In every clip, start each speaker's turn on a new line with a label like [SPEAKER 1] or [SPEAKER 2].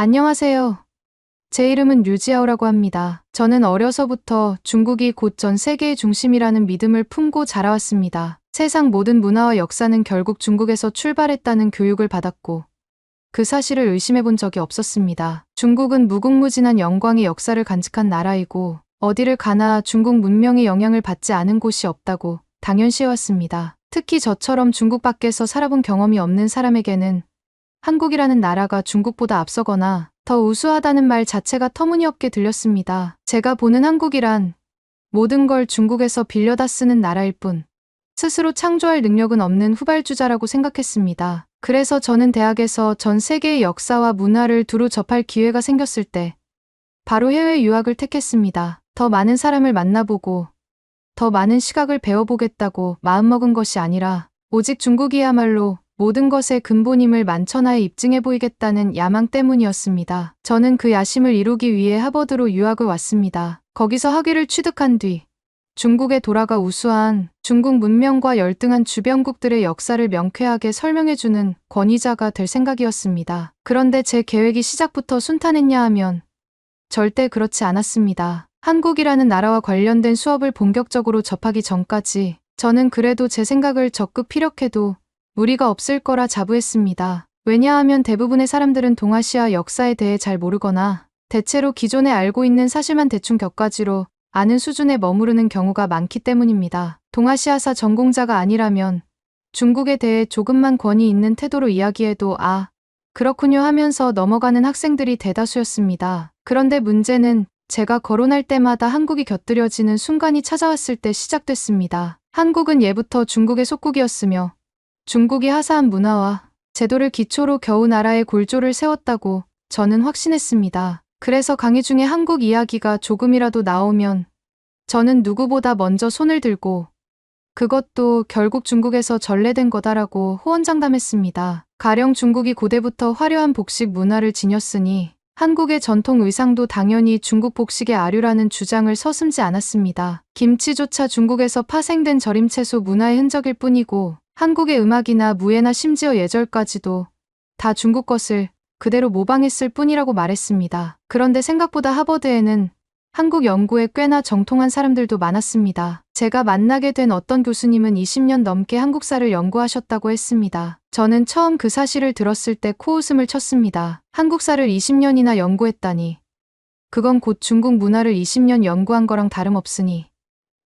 [SPEAKER 1] 안녕하세요. 제 이름은 류지아오라고 합니다. 저는 어려서부터 중국이 곧 전 세계의 중심이라는 믿음을 품고 자라왔습니다. 세상 모든 문화와 역사는 결국 중국에서 출발했다는 교육을 받았고, 그 사실을 의심해 본 적이 없었습니다. 중국은 무궁무진한 영광의 역사를 간직한 나라이고, 어디를 가나 중국 문명의 영향을 받지 않은 곳이 없다고 당연시해왔습니다. 특히 저처럼 중국 밖에서 살아본 경험이 없는 사람에게는 한국이라는 나라가 중국보다 앞서거나 더 우수하다는 말 자체가 터무니없게 들렸습니다. 제가 보는 한국이란 모든 걸 중국에서 빌려다 쓰는 나라일 뿐, 스스로 창조할 능력은 없는 후발주자라고 생각했습니다. 그래서 저는 대학에서 전 세계의 역사와 문화를 두루 접할 기회가 생겼을 때 바로 해외 유학을 택했습니다. 더 많은 사람을 만나보고 더 많은 시각을 배워보겠다고 마음먹은 것이 아니라 오직 중국이야말로 모든 것의 근본임을 만천하에 입증해 보이겠다는 야망 때문이었습니다. 저는 그 야심을 이루기 위해 하버드로 유학을 왔습니다. 거기서 학위를 취득한 뒤 중국에 돌아가 우수한 중국 문명과 열등한 주변국들의 역사를 명쾌하게 설명해주는 권위자가 될 생각이었습니다. 그런데 제 계획이 시작부터 순탄했냐 하면 절대 그렇지 않았습니다. 한국이라는 나라와 관련된 수업을 본격적으로 접하기 전까지 저는 그래도 제 생각을 적극 피력해도 무리가 없을 거라 자부했습니다. 왜냐하면 대부분의 사람들은 동아시아 역사에 대해 잘 모르거나 대체로 기존에 알고 있는 사실만 대충 격가지로 아는 수준에 머무르는 경우가 많기 때문입니다. 동아시아사 전공자가 아니라면 중국에 대해 조금만 권위 있는 태도로 이야기해도 그렇군요 하면서 넘어가는 학생들이 대다수였습니다. 그런데 문제는 제가 거론할 때마다 한국이 곁들여지는 순간이 찾아왔을 때 시작됐습니다. 한국은 예부터 중국의 속국이었으며 중국이 하사한 문화와 제도를 기초로 겨우 나라의 골조를 세웠다고 저는 확신했습니다. 그래서 강의 중에 한국 이야기가 조금이라도 나오면 저는 누구보다 먼저 손을 들고 그것도 결국 중국에서 전래된 거다라고 호언장담했습니다. 가령 중국이 고대부터 화려한 복식 문화를 지녔으니 한국의 전통 의상도 당연히 중국 복식의 아류라는 주장을 서슴지 않았습니다. 김치조차 중국에서 파생된 절임채소 문화의 흔적일 뿐이고 한국의 음악이나 무예나 심지어 예절까지도 다 중국 것을 그대로 모방했을 뿐이라고 말했습니다. 그런데 생각보다 하버드에는 한국 연구에 꽤나 정통한 사람들도 많았습니다. 제가 만나게 된 어떤 교수님은 20년 넘게 한국사를 연구하셨다고 했습니다. 저는 처음 그 사실을 들었을 때 코웃음을 쳤습니다. 한국사를 20년이나 연구했다니. 그건 곧 중국 문화를 20년 연구한 거랑 다름없으니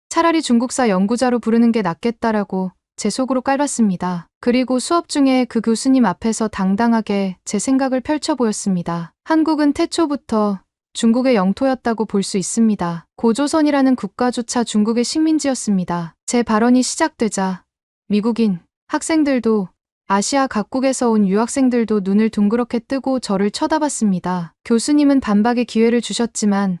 [SPEAKER 1] 차라리 중국사 연구자로 부르는 게 낫겠다라고 제 속으로 깔봤습니다. 그리고 수업 중에 그 교수님 앞에서 당당하게 제 생각을 펼쳐 보였습니다. 한국은 태초부터 중국의 영토였다고 볼 수 있습니다. 고조선이라는 국가조차 중국의 식민지였습니다. 제 발언이 시작되자 미국인 학생들도 아시아 각국에서 온 유학생들도 눈을 둥그렇게 뜨고 저를 쳐다봤습니다. 교수님은 반박의 기회를 주셨지만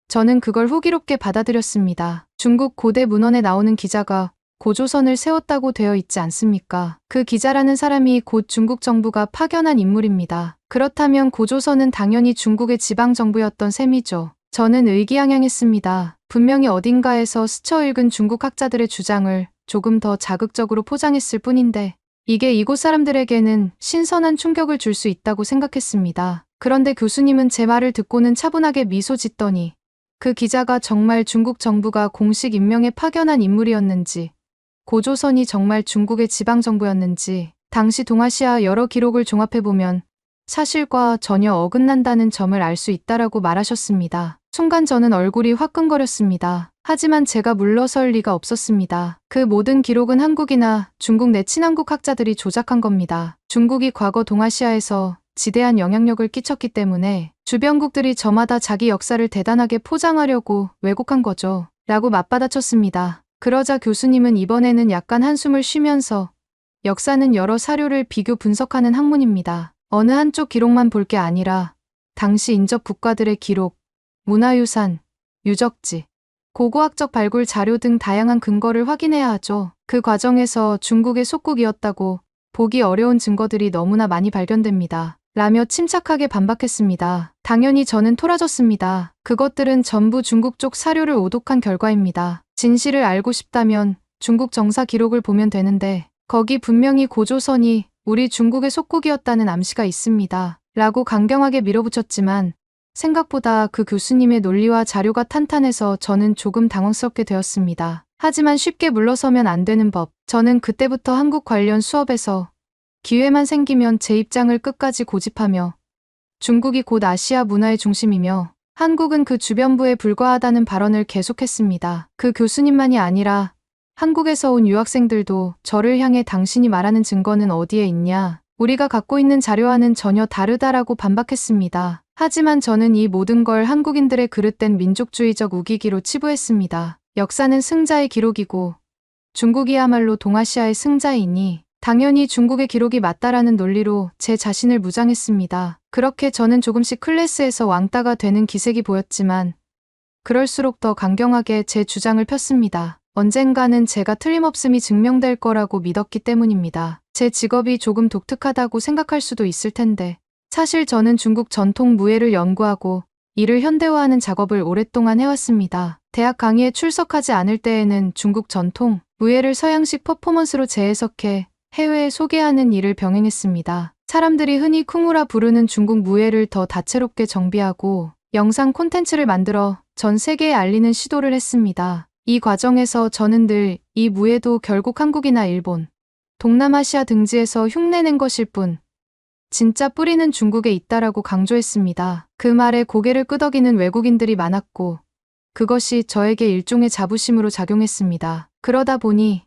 [SPEAKER 1] 저는 그걸 호기롭게 받아들였습니다. 중국 고대 문헌에 나오는 기자가 고조선을 세웠다고 되어 있지 않습니까? 그 기자라는 사람이 곧 중국 정부가 파견한 인물입니다. 그렇다면 고조선은 당연히 중국의 지방정부였던 셈이죠. 저는 의기양양했습니다. 분명히 어딘가에서 스쳐 읽은 중국 학자들의 주장을 조금 더 자극적으로 포장했을 뿐인데 이게 이곳 사람들에게는 신선한 충격을 줄 수 있다고 생각했습니다. 그런데 교수님은 제 말을 듣고는 차분하게 미소 짓더니 그 기자가 정말 중국 정부가 공식 임명해 파견한 인물이었는지 고조선이 정말 중국의 지방정부였는지 당시 동아시아 여러 기록을 종합해보면 사실과 전혀 어긋난다는 점을 알 수 있다라고 말하셨습니다. 순간 저는 얼굴이 화끈거렸습니다. 하지만 제가 물러설 리가 없었습니다. 그 모든 기록은 한국이나 중국 내 친한국 학자들이 조작한 겁니다. 중국이 과거 동아시아에서 지대한 영향력을 끼쳤기 때문에 주변국들이 저마다 자기 역사를 대단하게 포장하려고 왜곡한 거죠. 라고 맞받아쳤습니다. 그러자 교수님은 이번에는 약간 한숨을 쉬면서 역사는 여러 사료를 비교 분석하는 학문입니다. 어느 한쪽 기록만 볼 게 아니라 당시 인접 국가들의 기록, 문화유산, 유적지, 고고학적 발굴 자료 등 다양한 근거를 확인해야 하죠. 그 과정에서 중국의 속국이었다고 보기 어려운 증거들이 너무나 많이 발견됩니다. 라며 침착하게 반박했습니다. 당연히 저는 토라졌습니다. 그것들은 전부 중국 쪽 사료를 오독한 결과입니다. 진실을 알고 싶다면 중국 정사 기록을 보면 되는데 거기 분명히 고조선이 우리 중국의 속국이었다는 암시가 있습니다. 라고 강경하게 밀어붙였지만 생각보다 그 교수님의 논리와 자료가 탄탄해서 저는 조금 당황스럽게 되었습니다. 하지만 쉽게 물러서면 안 되는 법. 저는 그때부터 한국 관련 수업에서 기회만 생기면 제 입장을 끝까지 고집하며 중국이 곧 아시아 문화의 중심이며 한국은 그 주변부에 불과하다는 발언을 계속했습니다. 그 교수님만이 아니라 한국에서 온 유학생들도 저를 향해 당신이 말하는 증거는 어디에 있냐? 우리가 갖고 있는 자료와는 전혀 다르다라고 반박했습니다. 하지만 저는 이 모든 걸 한국인들의 그릇된 민족주의적 우기기로 치부했습니다. 역사는 승자의 기록이고 중국이야말로 동아시아의 승자이니 당연히 중국의 기록이 맞다라는 논리로 제 자신을 무장했습니다. 그렇게 저는 조금씩 클래스에서 왕따가 되는 기색이 보였지만 그럴수록 더 강경하게 제 주장을 폈습니다. 언젠가는 제가 틀림없음이 증명될 거라고 믿었기 때문입니다. 제 직업이 조금 독특하다고 생각할 수도 있을 텐데 사실 저는 중국 전통 무예를 연구하고 이를 현대화하는 작업을 오랫동안 해왔습니다. 대학 강의에 출석하지 않을 때에는 중국 전통 무예를 서양식 퍼포먼스로 재해석해 해외에 소개하는 일을 병행했습니다. 사람들이 흔히 쿵우라 부르는 중국 무예를 더 다채롭게 정비하고 영상 콘텐츠를 만들어 전 세계에 알리는 시도를 했습니다. 이 과정에서 저는 늘 이 무예도 결국 한국이나 일본, 동남아시아 등지에서 흉내낸 것일 뿐 진짜 뿌리는 중국에 있다라고 강조했습니다. 그 말에 고개를 끄덕이는 외국인들이 많았고 그것이 저에게 일종의 자부심으로 작용했습니다. 그러다 보니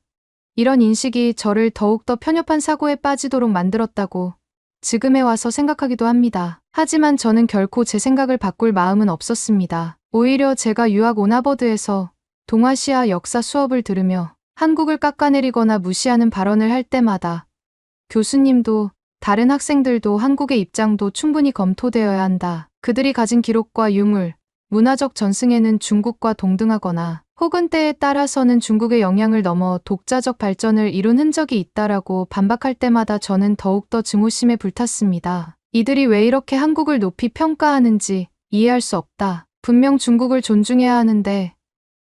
[SPEAKER 1] 이런 인식이 저를 더욱더 편협한 사고에 빠지도록 만들었다고 지금에 와서 생각하기도 합니다. 하지만 저는 결코 제 생각을 바꿀 마음은 없었습니다. 오히려 제가 유학 온 하버드에서 동아시아 역사 수업을 들으며 한국을 깎아내리거나 무시하는 발언을 할 때마다 교수님도 다른 학생들도 한국의 입장도 충분히 검토되어야 한다. 그들이 가진 기록과 유물, 문화적 전승에는 중국과 동등하거나 혹은 때에 따라서는 중국의 영향을 넘어 독자적 발전을 이룬 흔적이 있다라고 반박할 때마다 저는 더욱더 증오심에 불탔습니다. 이들이 왜 이렇게 한국을 높이 평가하는지 이해할 수 없다. 분명 중국을 존중해야 하는데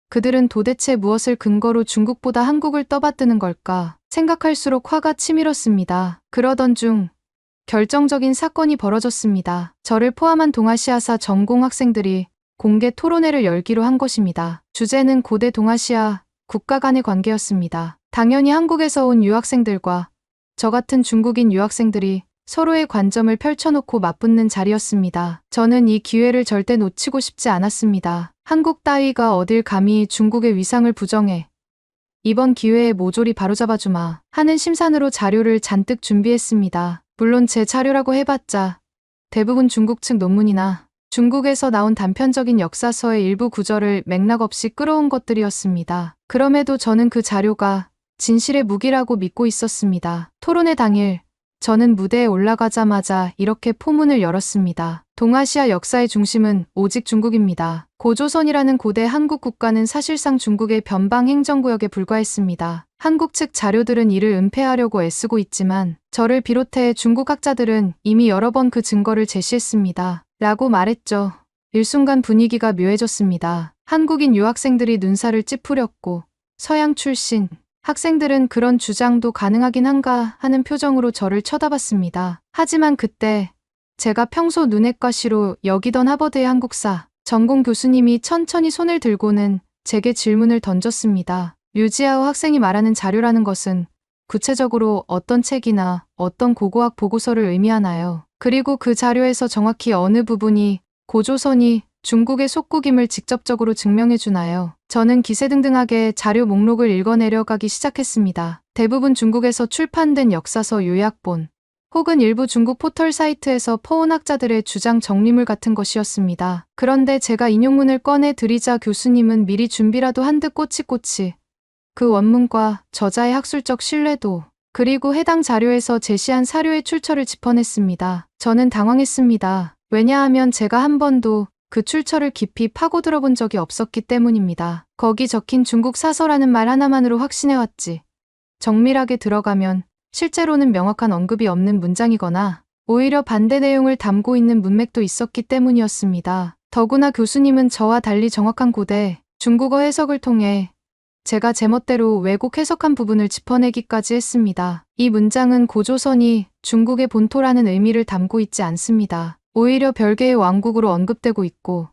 [SPEAKER 1] 그들은 도대체 무엇을 근거로 중국보다 한국을 떠받드는 걸까? 생각할수록 화가 치밀었습니다. 그러던 중 결정적인 사건이 벌어졌습니다. 저를 포함한 동아시아사 전공 학생들이 공개 토론회를 열기로 한 것입니다. 주제는 고대 동아시아 국가 간의 관계였습니다. 당연히 한국에서 온 유학생들과 저 같은 중국인 유학생들이 서로의 관점을 펼쳐놓고 맞붙는 자리였습니다. 저는 이 기회를 절대 놓치고 싶지 않았습니다. 한국 따위가 어딜 감히 중국의 위상을 부정해. 이번 기회에 모조리 바로잡아주마 하는 심산으로 자료를 잔뜩 준비했습니다. 물론 제 자료라고 해봤자 대부분 중국 측 논문이나 중국에서 나온 단편적인 역사서의 일부 구절을 맥락 없이 끌어온 것들이었습니다. 그럼에도 저는 그 자료가 진실의 무기라고 믿고 있었습니다. 토론회 당일 저는 무대에 올라가자마자 이렇게 포문을 열었습니다. 동아시아 역사의 중심은 오직 중국입니다. 고조선이라는 고대 한국 국가는 사실상 중국의 변방 행정구역에 불과했습니다. 한국 측 자료들은 이를 은폐하려고 애쓰고 있지만 저를 비롯해 중국 학자들은 이미 여러 번 그 증거를 제시했습니다. 라고 말했죠. 일순간 분위기가 묘해졌습니다. 한국인 유학생들이 눈살을 찌푸렸고 서양 출신 학생들은 그런 주장도 가능하긴 한가 하는 표정으로 저를 쳐다봤습니다. 하지만 그때 제가 평소 눈엣과시로 여기던 하버드의 한국사 전공 교수님이 천천히 손을 들고는 제게 질문을 던졌습니다. 류지아오 학생이 말하는 자료라는 것은 구체적으로 어떤 책이나 어떤 고고학 보고서를 의미하나요? 그리고 그 자료에서 정확히 어느 부분이 고조선이 중국의 속국임을 직접적으로 증명해주나요? 저는 기세등등하게 자료 목록을 읽어내려가기 시작했습니다. 대부분 중국에서 출판된 역사서 요약본, 혹은 일부 중국 포털 사이트에서 퍼온 학자들의 주장 정리물 같은 것이었습니다. 그런데 제가 인용문을 꺼내 드리자 교수님은 미리 준비라도 한 듯 꼬치꼬치 그 원문과 저자의 학술적 신뢰도, 그리고 해당 자료에서 제시한 사료의 출처를 짚어냈습니다. 저는 당황했습니다. 왜냐하면 제가 한 번도 그 출처를 깊이 파고들어 본 적이 없었기 때문입니다. 거기 적힌 중국 사서라는 말 하나만으로 확신해왔지. 정밀하게 들어가면 실제로는 명확한 언급이 없는 문장이거나 오히려 반대 내용을 담고 있는 문맥도 있었기 때문이었습니다. 더구나 교수님은 저와 달리 정확한 고대 중국어 해석을 통해 제가 제멋대로 왜곡 해석한 부분을 짚어내기까지 했습니다. 이 문장은 고조선이 중국의 본토라는 의미를 담고 있지 않습니다. 오히려 별개의 왕국으로 언급되고 있고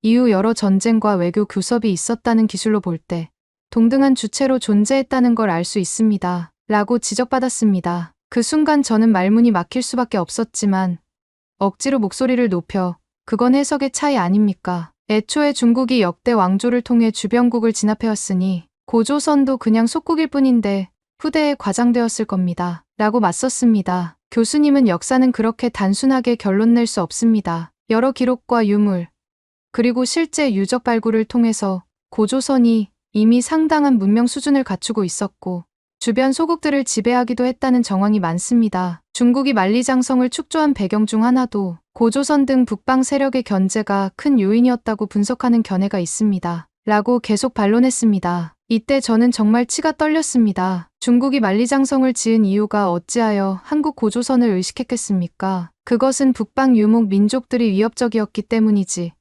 [SPEAKER 1] 이후 여러 전쟁과 외교 교섭이 있었다는 기술로 볼 때 동등한 주체로 존재했다는 걸 알 수 있습니다. 라고 지적받았습니다. 그 순간 저는 말문이 막힐 수밖에 없었지만 억지로 목소리를 높여 그건 해석의 차이 아닙니까? 애초에 중국이 역대 왕조를 통해 주변국을 진압해왔으니 고조선도 그냥 속국일 뿐인데 후대에 과장되었을 겁니다. 라고 맞섰습니다. 교수님은 역사는 그렇게 단순하게 결론 낼 수 없습니다. 여러 기록과 유물, 그리고 실제 유적 발굴을 통해서 고조선이 이미 상당한 문명 수준을 갖추고 있었고 주변 소국들을 지배하기도 했다는 정황이 많습니다. 중국이 만리장성을 축조한 배경 중 하나도 고조선 등 북방 세력의 견제가 큰 요인이었다고 분석하는 견해가 있습니다. 라고 계속 반론했습니다. 이때 저는 정말 치가 떨렸습니다. 중국이 만리장성을 지은 이유가 어찌하여 한국 고조선을 의식했겠습니까? 그것은 북방 유목 민족들이 위협적이었기 때문이지.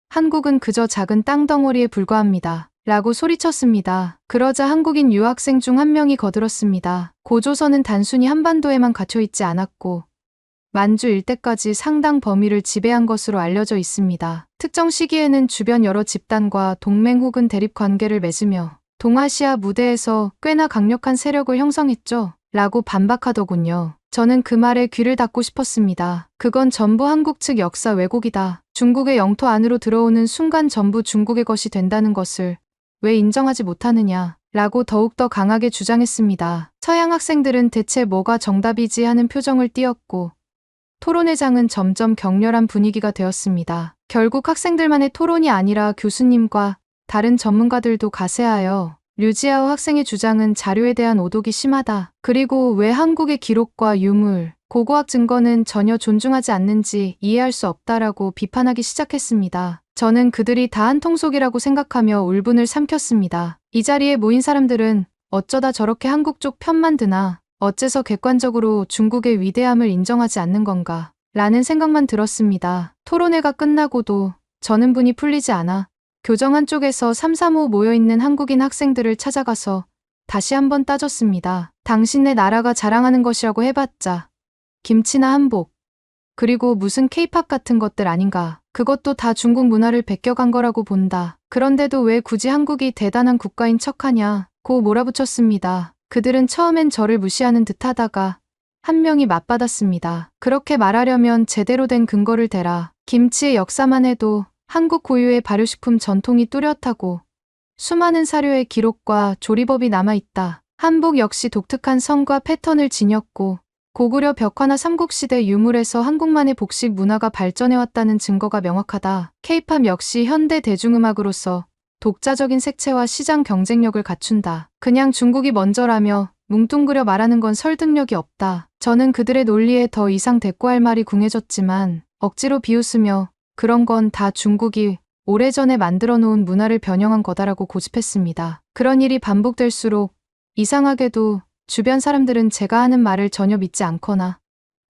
[SPEAKER 1] 한국은 그저 작은 땅덩어리에 불과합니다. 라고 소리쳤습니다. 그러자 한국인 유학생 중 한 명이 거들었습니다. 고조선은 단순히 한반도에만 갇혀있지 않았고 만주 일대까지 상당 범위를 지배한 것으로 알려져 있습니다. 특정 시기에는 주변 여러 집단과 동맹 혹은 대립 관계를 맺으며 동아시아 무대에서 꽤나 강력한 세력을 형성했죠. 라고 반박하더군요. 저는 그 말에 귀를 닫고 싶었습니다. 그건 전부 한국 측 역사 왜곡이다. 중국의 영토 안으로 들어오는 순간 전부 중국의 것이 된다는 것을 왜 인정하지 못하느냐 라고 더욱더 강하게 주장했습니다. 서양 학생들은 대체 뭐가 정답이지 하는 표정을 띄었고 토론회장은 점점 격렬한 분위기가 되었습니다. 결국 학생들만의 토론이 아니라 교수님과 다른 전문가들도 가세하여 류지아오 학생의 주장은 자료에 대한 오독이 심하다. 그리고 왜 한국의 기록과 유물, 고고학 증거는 전혀 존중하지 않는지 이해할 수 없다라고 비판하기 시작했습니다. 저는 그들이 다 한 통속이라고 생각하며 울분을 삼켰습니다. 이 자리에 모인 사람들은 어쩌다 저렇게 한국 쪽 편만 드나, 어째서 객관적으로 중국의 위대함을 인정하지 않는 건가 라는 생각만 들었습니다. 토론회가 끝나고도 저는 분이 풀리지 않아 교정 한쪽에서 335 모여있는 한국인 학생들을 찾아가서 다시 한번 따졌습니다. 당신네 나라가 자랑하는 것이라고 해봤자 김치나 한복, 그리고 무슨 케이팝 같은 것들 아닌가. 그것도 다 중국 문화를 베껴간 거라고 본다. 그런데도 왜 굳이 한국이 대단한 국가인 척하냐 고 몰아붙였습니다. 그들은 처음엔 저를 무시하는 듯 하다가 한 명이 맞받았습니다. 그렇게 말하려면 제대로 된 근거를 대라. 김치의 역사만 해도 한국 고유의 발효식품 전통이 뚜렷하고 수많은 사료의 기록과 조리법이 남아있다. 한복 역시 독특한 성과 패턴을 지녔고 고구려 벽화나 삼국시대 유물에서 한국만의 복식 문화가 발전해왔다는 증거가 명확하다. 케이팝 역시 현대 대중음악으로서 독자적인 색채와 시장 경쟁력을 갖춘다. 그냥 중국이 먼저라며 뭉뚱그려 말하는 건 설득력이 없다. 저는 그들의 논리에 더 이상 대꾸할 말이 궁해졌지만 억지로 비웃으며 그런 건 다 중국이 오래전에 만들어 놓은 문화를 변형한 거다라고 고집했습니다. 그런 일이 반복될수록 이상하게도 주변 사람들은 제가 하는 말을 전혀 믿지 않거나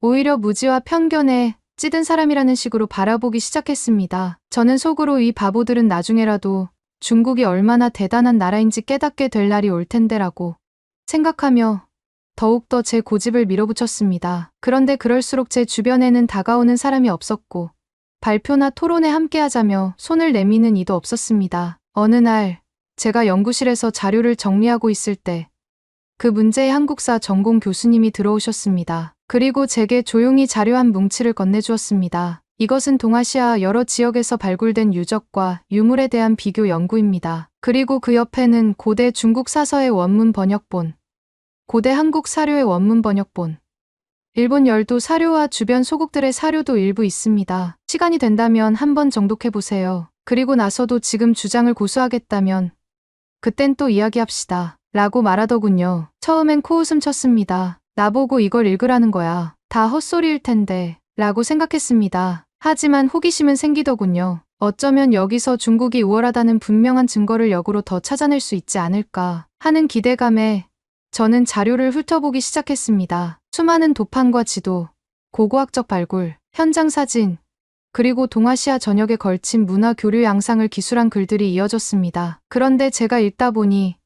[SPEAKER 1] 오히려 무지와 편견에 찌든 사람이라는 식으로 바라보기 시작했습니다. 저는 속으로 이 바보들은 나중에라도 중국이 얼마나 대단한 나라인지 깨닫게 될 날이 올 텐데라고 생각하며 더욱더 제 고집을 밀어붙였습니다. 그런데 그럴수록 제 주변에는 다가오는 사람이 없었고 발표나 토론에 함께하자며 손을 내미는 이도 없었습니다. 어느 날 제가 연구실에서 자료를 정리하고 있을 때 그 문제의 한국사 전공 교수님이 들어오셨습니다. 그리고 제게 조용히 자료 한 뭉치를 건네주었습니다. 이것은 동아시아 여러 지역에서 발굴된 유적과 유물에 대한 비교 연구입니다. 그리고 그 옆에는 고대 중국 사서의 원문 번역본, 고대 한국 사료의 원문 번역본, 일본 열도 사료와 주변 소국들의 사료도 일부 있습니다. 시간이 된다면 한번 정독해보세요. 그리고 나서도 지금 주장을 고수하겠다면 그땐 또 이야기합시다. 라고 말하더군요. 처음엔 코웃음 쳤습니다. 나보고 이걸 읽으라는 거야. 다 헛소리일 텐데. 라고 생각했습니다. 하지만 호기심은 생기더군요. 어쩌면 여기서 중국이 우월하다는 분명한 증거를 역으로 더 찾아낼 수 있지 않을까 하는 기대감에 저는 자료를 훑어보기 시작했습니다. 수많은 도판과 지도, 고고학적 발굴, 현장 사진, 그리고 동아시아 전역에 걸친 문화 교류 양상을 기술한 글들이 이어졌습니다. 그런데 제가 읽다 보니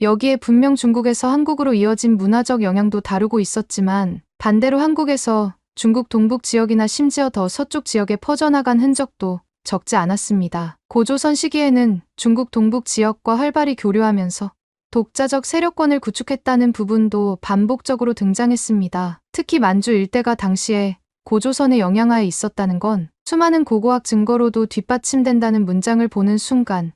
[SPEAKER 1] 여기에 분명 중국에서 한국으로 이어진 문화적 영향도 다루고 있었지만 반대로 한국에서 중국 동북 지역이나 심지어 더 서쪽 지역에 퍼져나간 흔적도 적지 않았습니다. 고조선 시기에는 중국 동북 지역과 활발히 교류하면서 독자적 세력권을 구축했다는 부분도 반복적으로 등장했습니다. 특히 만주 일대가 당시에 고조선의 영향하에 있었다는 건 수많은 고고학 증거로도 뒷받침된다는 문장을 보는 순간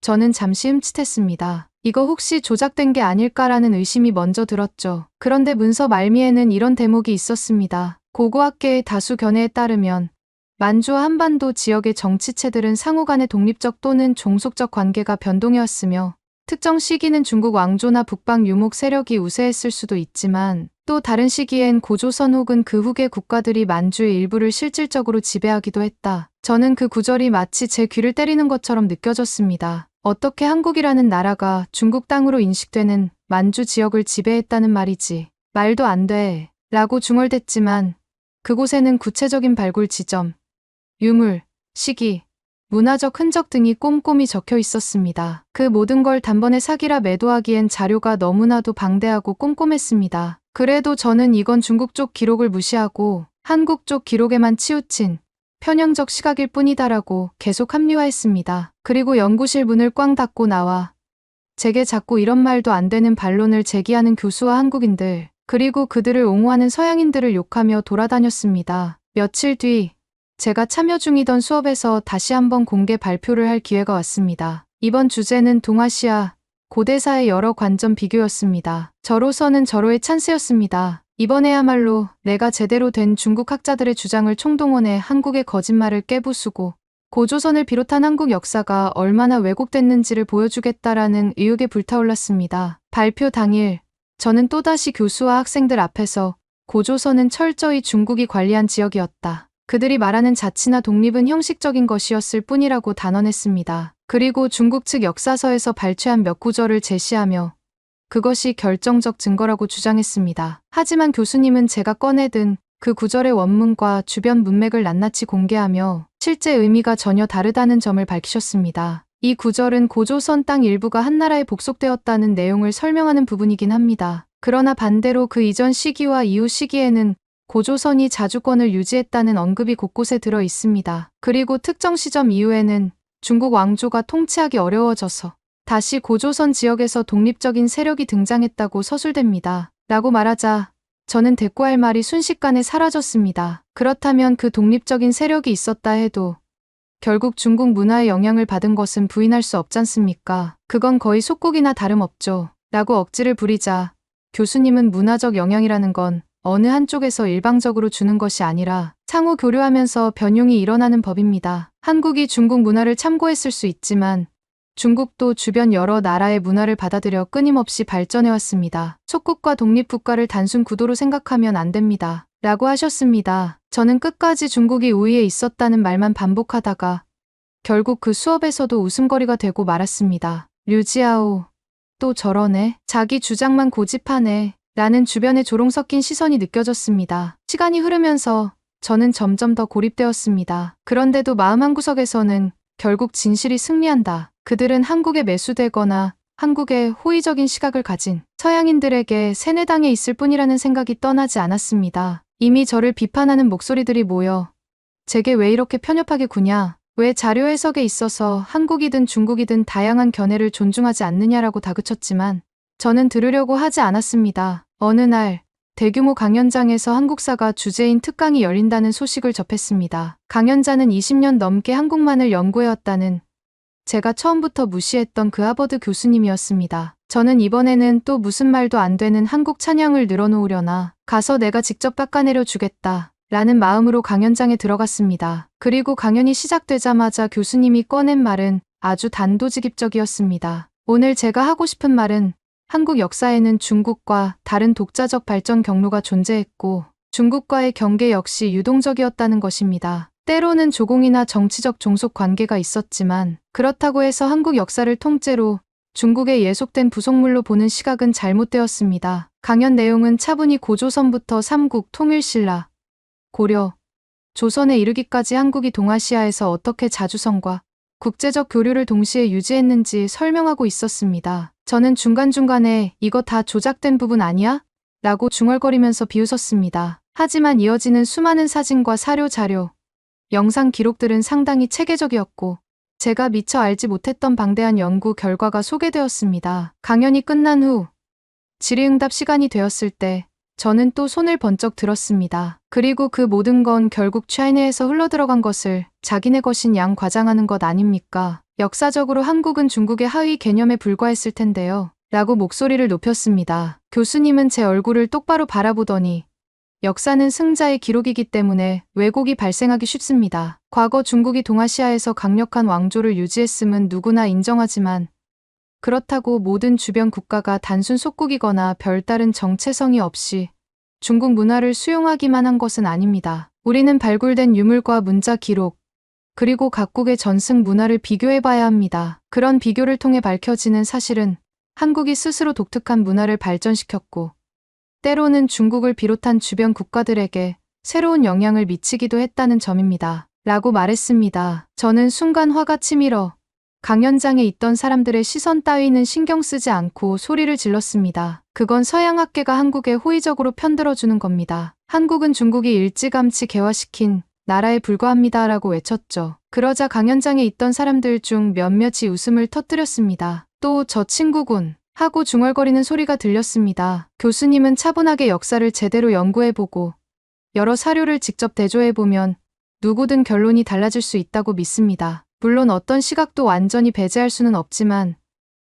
[SPEAKER 1] 저는 잠시 흠칫했습니다. 이거 혹시 조작된 게 아닐까라는 의심이 먼저 들었죠. 그런데 문서 말미에는 이런 대목이 있었습니다. 고고학계의 다수 견해에 따르면 만주와 한반도 지역의 정치체들은 상호 간의 독립적 또는 종속적 관계가 변동해왔으며 특정 시기는 중국 왕조나 북방 유목 세력이 우세했을 수도 있지만 또 다른 시기엔 고조선 혹은 그 후계 국가들이 만주의 일부를 실질적으로 지배하기도 했다. 저는 그 구절이 마치 제 귀를 때리는 것처럼 느껴졌습니다. 어떻게 한국이라는 나라가 중국 땅으로 인식되는 만주 지역을 지배했다는 말이지. 말도 안 돼. 라고 중얼댔지만 그곳에는 구체적인 발굴 지점, 유물, 시기, 문화적 흔적 등이 꼼꼼히 적혀 있었습니다. 그 모든 걸 단번에 사기라 매도하기엔 자료가 너무나도 방대하고 꼼꼼했습니다. 그래도 저는 이건 중국 쪽 기록을 무시하고 한국 쪽 기록에만 치우친 편향적 시각일 뿐이다라고 계속 합리화했습니다. 그리고 연구실 문을 꽝 닫고 나와 제게 자꾸 이런 말도 안 되는 반론을 제기하는 교수와 한국인들, 그리고 그들을 옹호하는 서양인들을 욕하며 돌아다녔습니다. 며칠 뒤 제가 참여 중이던 수업에서 다시 한번 공개 발표를 할 기회가 왔습니다. 이번 주제는 동아시아 고대사의 여러 관점 비교였습니다. 저로서는 절호의 찬스였습니다. 이번에야말로 내가 제대로 된 중국 학자들의 주장을 총동원해 한국의 거짓말을 깨부수고 고조선을 비롯한 한국 역사가 얼마나 왜곡됐는지를 보여주겠다라는 의욕에 불타올랐습니다. 발표 당일 저는 또다시 교수와 학생들 앞에서 고조선은 철저히 중국이 관리한 지역이었다. 그들이 말하는 자치나 독립은 형식적인 것이었을 뿐이라고 단언했습니다. 그리고 중국 측 역사서에서 발췌한 몇 구절을 제시하며 그것이 결정적 증거라고 주장했습니다. 하지만 교수님은 제가 꺼내든 그 구절의 원문과 주변 문맥을 낱낱이 공개하며 실제 의미가 전혀 다르다는 점을 밝히셨습니다. 이 구절은 고조선 땅 일부가 한나라에 복속되었다는 내용을 설명하는 부분이긴 합니다. 그러나 반대로 그 이전 시기와 이후 시기에는 고조선이 자주권을 유지했다는 언급이 곳곳에 들어 있습니다. 그리고 특정 시점 이후에는 중국 왕조가 통치하기 어려워져서 다시 고조선 지역에서 독립적인 세력이 등장했다고 서술됩니다. 라고 말하자 저는 대꾸할 말이 순식간에 사라졌습니다. 그렇다면 그 독립적인 세력이 있었다 해도 결국 중국 문화의 영향을 받은 것은 부인할 수 없지 않습니까? 그건 거의 속국이나 다름없죠. 라고 억지를 부리자 교수님은 문화적 영향이라는 건 어느 한쪽에서 일방적으로 주는 것이 아니라 상호 교류하면서 변용이 일어나는 법입니다. 한국이 중국 문화를 참고했을 수 있지만 중국도 주변 여러 나라의 문화를 받아들여 끊임없이 발전해왔습니다. 속국과 독립국가를 단순 구도로 생각하면 안 됩니다. 라고 하셨습니다. 저는 끝까지 중국이 우위에 있었다는 말만 반복하다가 결국 그 수업에서도 웃음거리가 되고 말았습니다. 류지아오, 또 저러네. 자기 주장만 고집하네. 라는 주변의 조롱 섞인 시선이 느껴졌습니다. 시간이 흐르면서 저는 점점 더 고립되었습니다. 그런데도 마음 한구석에서는 결국 진실이 승리한다. 그들은 한국에 매수되거나 한국에 호의적인 시각을 가진 서양인들에게 세뇌당해 있을 뿐이라는 생각이 떠나지 않았습니다. 이미 저를 비판하는 목소리들이 모여 제게 왜 이렇게 편협하게 구냐? 왜 자료 해석에 있어서 한국이든 중국이든 다양한 견해를 존중하지 않느냐라고 다그쳤지만 저는 들으려고 하지 않았습니다. 어느 날 대규모 강연장에서 한국사가 주제인 특강이 열린다는 소식을 접했습니다. 강연자는 20년 넘게 한국만을 연구해왔다는 제가 처음부터 무시했던 그 하버드 교수님이었습니다. 저는 이번에는 또 무슨 말도 안 되는 한국 찬양을 늘어놓으려나 가서 내가 직접 깎아내려 주겠다 라는 마음으로 강연장에 들어갔습니다. 그리고 강연이 시작되자마자 교수님이 꺼낸 말은 아주 단도직입적이었습니다. 오늘 제가 하고 싶은 말은 한국 역사에는 중국과 다른 독자적 발전 경로가 존재했고 중국과의 경계 역시 유동적이었다는 것입니다. 때로는 조공이나 정치적 종속 관계가 있었지만 그렇다고 해서 한국 역사를 통째로 중국의 예속된 부속물로 보는 시각은 잘못되었습니다. 강연 내용은 차분히 고조선부터 삼국, 통일신라, 고려, 조선에 이르기까지 한국이 동아시아에서 어떻게 자주성과 국제적 교류를 동시에 유지했는지 설명하고 있었습니다. 저는 중간중간에 이거 다 조작된 부분 아니야? 라고 중얼거리면서 비웃었습니다. 하지만 이어지는 수많은 사진과 사료 자료, 영상 기록들은 상당히 체계적이었고 제가 미처 알지 못했던 방대한 연구 결과가 소개되었습니다. 강연이 끝난 후 질의응답 시간이 되었을 때 저는 또 손을 번쩍 들었습니다. 그리고 그 모든 건 결국 차이나에서 흘러들어간 것을 자기네 것인 양 과장하는 것 아닙니까? 역사적으로 한국은 중국의 하위 개념에 불과했을 텐데요. 라고 목소리를 높였습니다. 교수님은 제 얼굴을 똑바로 바라보더니 역사는 승자의 기록이기 때문에 왜곡이 발생하기 쉽습니다. 과거 중국이 동아시아에서 강력한 왕조를 유지했음은 누구나 인정하지만 그렇다고 모든 주변 국가가 단순 속국이거나 별다른 정체성이 없이 중국 문화를 수용하기만 한 것은 아닙니다. 우리는 발굴된 유물과 문자 기록, 그리고 각국의 전승 문화를 비교해봐야 합니다. 그런 비교를 통해 밝혀지는 사실은 한국이 스스로 독특한 문화를 발전시켰고 때로는 중국을 비롯한 주변 국가들에게 새로운 영향을 미치기도 했다는 점입니다. 라고 말했습니다. 저는 순간 화가 치밀어 강연장에 있던 사람들의 시선 따위는 신경 쓰지 않고 소리를 질렀습니다. 그건 서양학계가 한국에 호의적으로 편들어주는 겁니다. 한국은 중국이 일찌감치 개화시킨 나라에 불과합니다. 라고 외쳤죠. 그러자 강연장에 있던 사람들 중 몇몇이 웃음을 터뜨렸습니다. 또 저 친구군 하고 중얼거리는 소리가 들렸습니다. 교수님은 차분하게 역사를 제대로 연구해보고 여러 사료를 직접 대조해보면 누구든 결론이 달라질 수 있다고 믿습니다. 물론 어떤 시각도 완전히 배제할 수는 없지만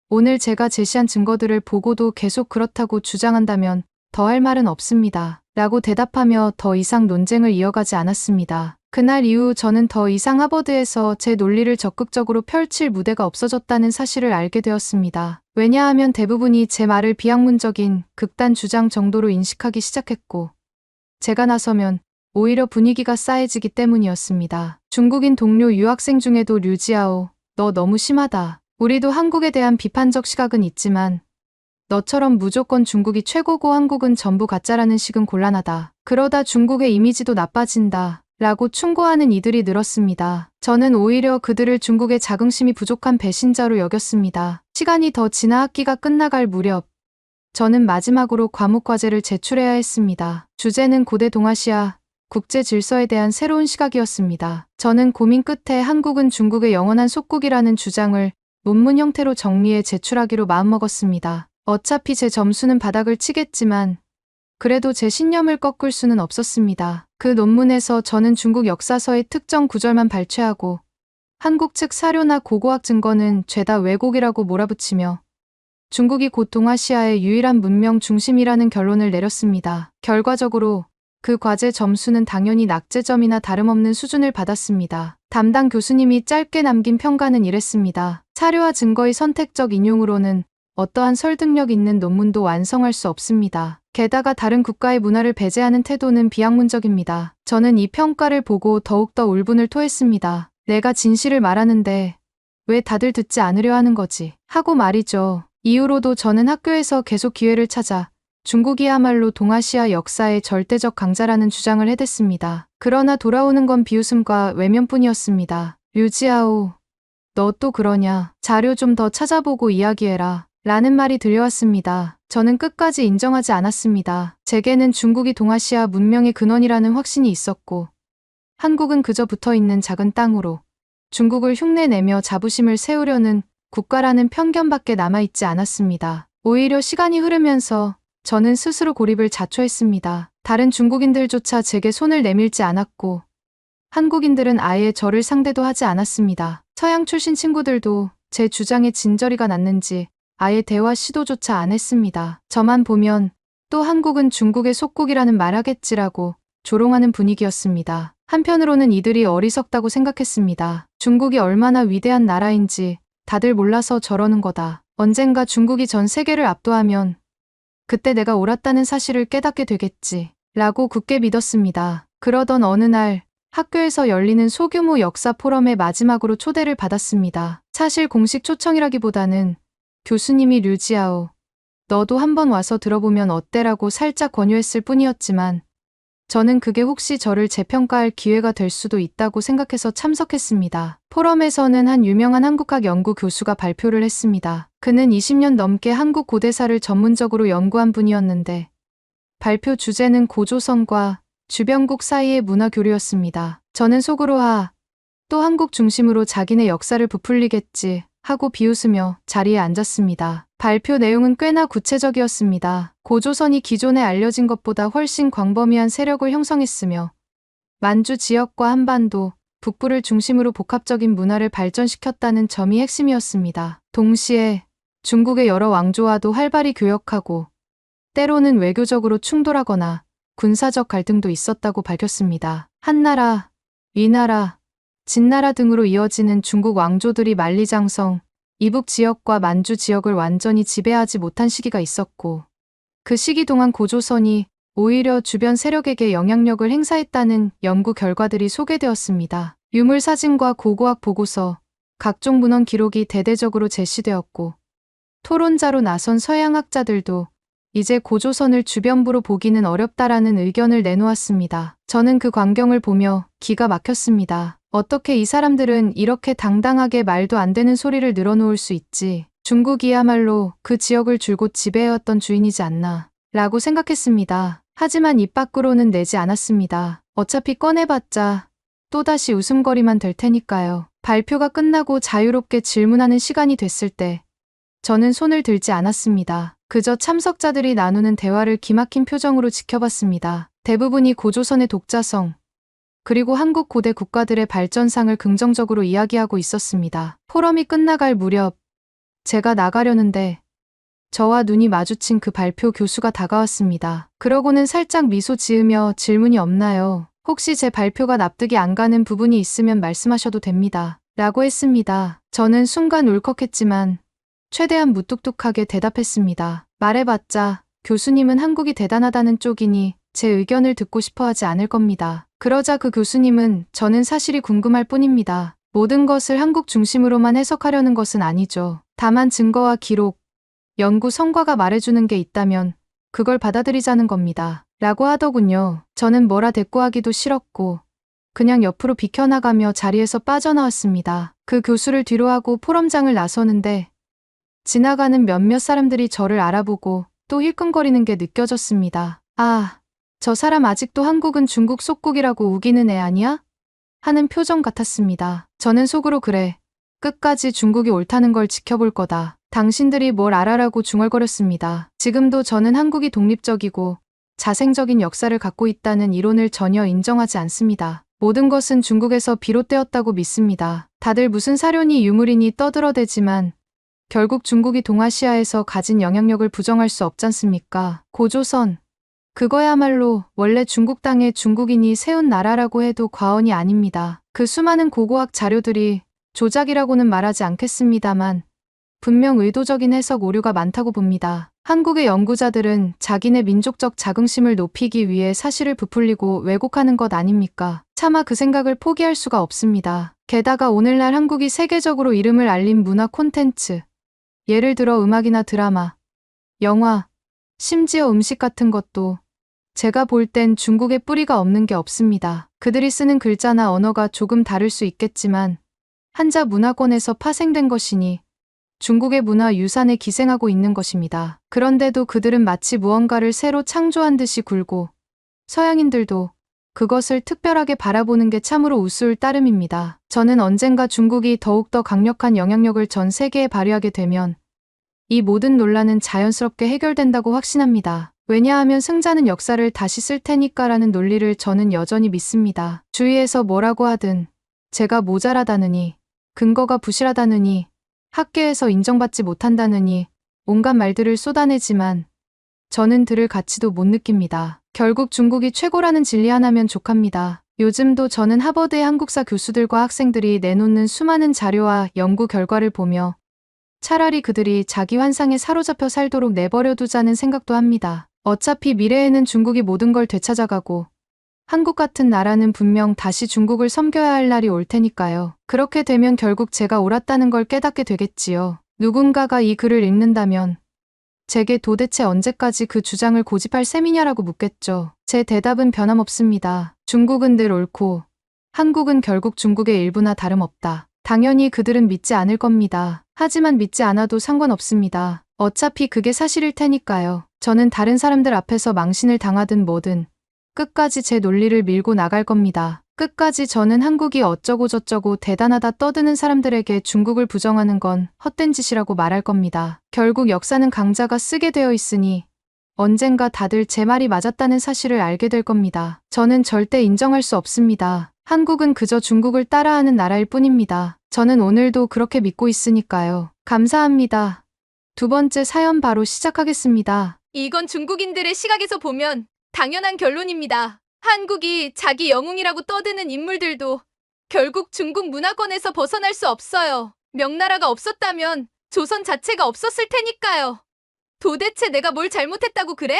[SPEAKER 1] 오늘 제가 제시한 증거들을 보고도 계속 그렇다고 주장한다면 더 할 말은 없습니다. 라고 대답하며 더 이상 논쟁을 이어가지 않았습니다. 그날 이후 저는 더 이상 하버드에서 제 논리를 적극적으로 펼칠 무대가 없어졌다는 사실을 알게 되었습니다. 왜냐하면 대부분이 제 말을 비학문적인 극단 주장 정도로 인식하기 시작했고 제가 나서면 오히려 분위기가 싸해지기 때문이었습니다. 중국인 동료 유학생 중에도 류지아오, 너 너무 심하다. 우리도 한국에 대한 비판적 시각은 있지만 너처럼 무조건 중국이 최고고 한국은 전부 가짜라는 식은 곤란하다. 그러다 중국의 이미지도 나빠진다. 라고 충고하는 이들이 늘었습니다. 저는 오히려 그들을 중국의 자긍심이 부족한 배신자로 여겼습니다. 시간이 더 지나 학기가 끝나갈 무렵 저는 마지막으로 과목 과제를 제출해야 했습니다. 주제는 고대 동아시아 국제 질서에 대한 새로운 시각이었습니다. 저는 고민 끝에 한국은 중국의 영원한 속국이라는 주장을 논문 형태로 정리해 제출하기로 마음먹었습니다. 어차피 제 점수는 바닥을 치겠지만 그래도 제 신념을 꺾을 수는 없었습니다. 그 논문에서 저는 중국 역사서의 특정 구절만 발췌하고 한국 측 사료나 고고학 증거는 죄다 왜곡이라고 몰아붙이며 중국이 곧 동아시아의 유일한 문명 중심이라는 결론을 내렸습니다. 결과적으로 그 과제 점수는 당연히 낙제점이나 다름없는 수준을 받았습니다. 담당 교수님이 짧게 남긴 평가는 이랬습니다. 사료와 증거의 선택적 인용으로는 어떠한 설득력 있는 논문도 완성할 수 없습니다. 게다가 다른 국가의 문화를 배제하는 태도는 비학문적입니다. 저는 이 평가를 보고 더욱더 울분을 토했습니다. 내가 진실을 말하는데 왜 다들 듣지 않으려 하는 거지? 하고 말이죠. 이후로도 저는 학교에서 계속 기회를 찾아 중국이야말로 동아시아 역사의 절대적 강자라는 주장을 해댔습니다. 그러나 돌아오는 건 비웃음과 외면뿐이었습니다. 류지아오, 너 또 그러냐? 자료 좀 더 찾아보고 이야기해라. 라는 말이 들려왔습니다. 저는 끝까지 인정하지 않았습니다. 제게는 중국이 동아시아 문명의 근원이라는 확신이 있었고 한국은 그저 붙어있는 작은 땅으로 중국을 흉내내며 자부심을 세우려는 국가라는 편견밖에 남아있지 않았습니다. 오히려 시간이 흐르면서 저는 스스로 고립을 자초했습니다. 다른 중국인들조차 제게 손을 내밀지 않았고 한국인들은 아예 저를 상대도 하지 않았습니다. 서양 출신 친구들도 제 주장에 진저리가 났는지 아예 대화 시도조차 안 했습니다. 저만 보면 또 한국은 중국의 속국이라는 말 하겠지라고 조롱하는 분위기였습니다. 한편으로는 이들이 어리석다고 생각했습니다. 중국이 얼마나 위대한 나라인지 다들 몰라서 저러는 거다. 언젠가 중국이 전 세계를 압도하면 그때 내가 옳았다는 사실을 깨닫게 되겠지. 라고 굳게 믿었습니다. 그러던 어느 날 학교에서 열리는 소규모 역사 포럼에 마지막으로 초대를 받았습니다. 사실 공식 초청이라기보다는 교수님이 류지아오, 너도 한번 와서 들어보면 어때라고 살짝 권유했을 뿐이었지만 저는 그게 혹시 저를 재평가할 기회가 될 수도 있다고 생각해서 참석했습니다. 포럼에서는 한 유명한 한국학 연구 교수가 발표를 했습니다. 그는 20년 넘게 한국 고대사를 전문적으로 연구한 분이었는데 발표 주제는 고조선과 주변국 사이의 문화 교류였습니다. 저는 속으로 또 한국 중심으로 자기네 역사를 부풀리겠지 하고 비웃으며 자리에 앉았습니다. 발표 내용은 꽤나 구체적이었습니다. 고조선이 기존에 알려진 것보다 훨씬 광범위한 세력을 형성했으며 만주 지역과 한반도, 북부를 중심으로 복합적인 문화를 발전시켰다는 점이 핵심이었습니다. 동시에 중국의 여러 왕조와도 활발히 교역하고 때로는 외교적으로 충돌하거나 군사적 갈등도 있었다고 밝혔습니다. 한나라, 위나라, 진나라 등으로 이어지는 중국 왕조들이 만리장성, 이북 지역과 만주 지역을 완전히 지배하지 못한 시기가 있었고 그 시기 동안 고조선이 오히려 주변 세력에게 영향력을 행사했다는 연구 결과들이 소개되었습니다. 유물 사진과 고고학 보고서, 각종 문헌 기록이 대대적으로 제시되었고 토론자로 나선 서양학자들도 이제 고조선을 주변부로 보기는 어렵다라는 의견을 내놓았습니다. 저는 그 광경을 보며 기가 막혔습니다. 어떻게 이 사람들은 이렇게 당당하게 말도 안 되는 소리를 늘어놓을 수 있지? 중국이야말로 그 지역을 줄곧 지배해왔던 주인이지 않나 라고 생각했습니다. 하지만 입 밖으로는 내지 않았습니다. 어차피 꺼내봤자 또다시 웃음거리만 될 테니까요. 발표가 끝나고 자유롭게 질문하는 시간이 됐을 때 저는 손을 들지 않았습니다. 그저 참석자들이 나누는 대화를 기막힌 표정으로 지켜봤습니다. 대부분이 고조선의 독자성, 그리고 한국 고대 국가들의 발전상을 긍정적으로 이야기하고 있었습니다. 포럼이 끝나갈 무렵 제가 나가려는데 저와 눈이 마주친 그 발표 교수가 다가왔습니다. 그러고는 살짝 미소 지으며 질문이 없나요? 혹시 제 발표가 납득이 안 가는 부분이 있으면 말씀하셔도 됩니다. 라고 했습니다. 저는 순간 울컥했지만 최대한 무뚝뚝하게 대답했습니다. 말해봤자 교수님은 한국이 대단하다는 쪽이니 제 의견을 듣고 싶어 하지 않을 겁니다. 그러자 그 교수님은 저는 사실이 궁금할 뿐입니다. 모든 것을 한국 중심으로만 해석하려는 것은 아니죠. 다만 증거와 기록, 연구 성과가 말해주는 게 있다면 그걸 받아들이자는 겁니다. 라고 하더군요. 저는 뭐라 대꾸하기도 싫었고 그냥 옆으로 비켜나가며 자리에서 빠져나왔습니다. 그 교수를 뒤로하고 포럼장을 나서는데 지나가는 몇몇 사람들이 저를 알아보고 또 힐끔거리는 게 느껴졌습니다. 아, 저 사람 아직도 한국은 중국 속국이라고 우기는 애 아니야? 하는 표정 같았습니다. 저는 속으로 그래. 끝까지 중국이 옳다는 걸 지켜볼 거다. 당신들이 뭘 알아라고 중얼거렸습니다. 지금도 저는 한국이 독립적이고 자생적인 역사를 갖고 있다는 이론을 전혀 인정하지 않습니다. 모든 것은 중국에서 비롯되었다고 믿습니다. 다들 무슨 사료니 유물이니 떠들어대지만 결국 중국이 동아시아에서 가진 영향력을 부정할 수 없잖습니까? 고조선. 그거야말로 원래 중국 땅에 중국인이 세운 나라라고 해도 과언이 아닙니다. 그 수많은 고고학 자료들이 조작이라고는 말하지 않겠습니다만 분명 의도적인 해석 오류가 많다고 봅니다. 한국의 연구자들은 자기네 민족적 자긍심을 높이기 위해 사실을 부풀리고 왜곡하는 것 아닙니까? 차마 그 생각을 포기할 수가 없습니다. 게다가 오늘날 한국이 세계적으로 이름을 알린 문화 콘텐츠, 예를 들어 음악이나 드라마, 영화, 심지어 음식 같은 것도 제가 볼 땐 중국에 뿌리가 없는 게 없습니다. 그들이 쓰는 글자나 언어가 조금 다를 수 있겠지만 한자 문화권에서 파생된 것이니 중국의 문화 유산에 기생하고 있는 것입니다. 그런데도 그들은 마치 무언가를 새로 창조한 듯이 굴고 서양인들도 그것을 특별하게 바라보는 게 참으로 우스울 따름입니다. 저는 언젠가 중국이 더욱더 강력한 영향력을 전 세계에 발휘하게 되면 이 모든 논란은 자연스럽게 해결된다고 확신합니다. 왜냐하면 승자는 역사를 다시 쓸 테니까라는 논리를 저는 여전히 믿습니다. 주위에서 뭐라고 하든 제가 모자라다느니, 근거가 부실하다느니, 학계에서 인정받지 못한다느니 온갖 말들을 쏟아내지만 저는 들을 가치도 못 느낍니다. 결국 중국이 최고라는 진리 하나면 족합니다. 요즘도 저는 하버드의 한국사 교수들과 학생들이 내놓는 수많은 자료와 연구 결과를 보며 차라리 그들이 자기 환상에 사로잡혀 살도록 내버려 두자는 생각도 합니다. 어차피 미래에는 중국이 모든 걸 되찾아가고 한국 같은 나라는 분명 다시 중국을 섬겨야 할 날이 올 테니까요. 그렇게 되면 결국 제가 옳았다는 걸 깨닫게 되겠지요. 누군가가 이 글을 읽는다면 제게 도대체 언제까지 그 주장을 고집할 셈이냐라고 묻겠죠. 제 대답은 변함없습니다. 중국은 늘 옳고 한국은 결국 중국의 일부나 다름없다. 당연히 그들은 믿지 않을 겁니다. 하지만 믿지 않아도 상관없습니다. 어차피 그게 사실일 테니까요. 저는 다른 사람들 앞에서 망신을 당하든 뭐든 끝까지 제 논리를 밀고 나갈 겁니다. 끝까지 저는 한국이 어쩌고 저쩌고 대단하다 떠드는 사람들에게 중국을 부정하는 건 헛된 짓이라고 말할 겁니다. 결국 역사는 강자가 쓰게 되어 있으니 언젠가 다들 제 말이 맞았다는 사실을 알게 될 겁니다. 저는 절대 인정할 수 없습니다. 한국은 그저 중국을 따라하는 나라일 뿐입니다. 저는 오늘도 그렇게 믿고 있으니까요. 감사합니다. 두 번째 사연 바로 시작하겠습니다.
[SPEAKER 2] 이건 중국인들의 시각에서 보면 당연한 결론입니다. 한국이 자기 영웅이라고 떠드는 인물들도 결국 중국 문화권에서 벗어날 수 없어요. 명나라가 없었다면 조선 자체가 없었을 테니까요. 도대체 내가 뭘 잘못했다고 그래?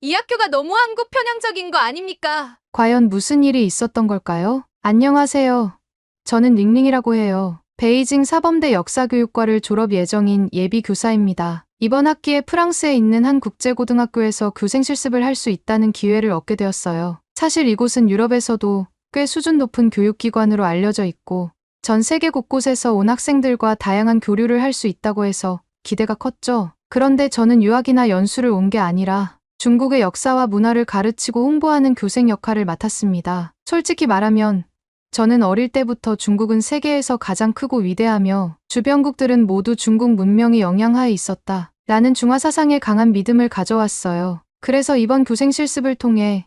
[SPEAKER 2] 이 학교가 너무 한국 편향적인 거 아닙니까?
[SPEAKER 1] 과연 무슨 일이 있었던 걸까요? 안녕하세요. 저는 링링이라고 해요. 베이징 사범대 역사교육과를 졸업 예정인 예비 교사입니다. 이번 학기에 프랑스에 있는 한 국제고등학교에서 교생 실습을 할 수 있다는 기회를 얻게 되었어요. 사실 이곳은 유럽에서도 꽤 수준 높은 교육기관으로 알려져 있고 전 세계 곳곳에서 온 학생들과 다양한 교류를 할 수 있다고 해서 기대가 컸죠. 그런데 저는 유학이나 연수를 온 게 아니라 중국의 역사와 문화를 가르치고 홍보하는 교생 역할을 맡았습니다. 솔직히 말하면 저는 어릴 때부터 중국은 세계에서 가장 크고 위대하며 주변국들은 모두 중국 문명의 영향하에 있었다 라는 중화 사상에 강한 믿음을 가져왔어요. 그래서 이번 교생 실습을 통해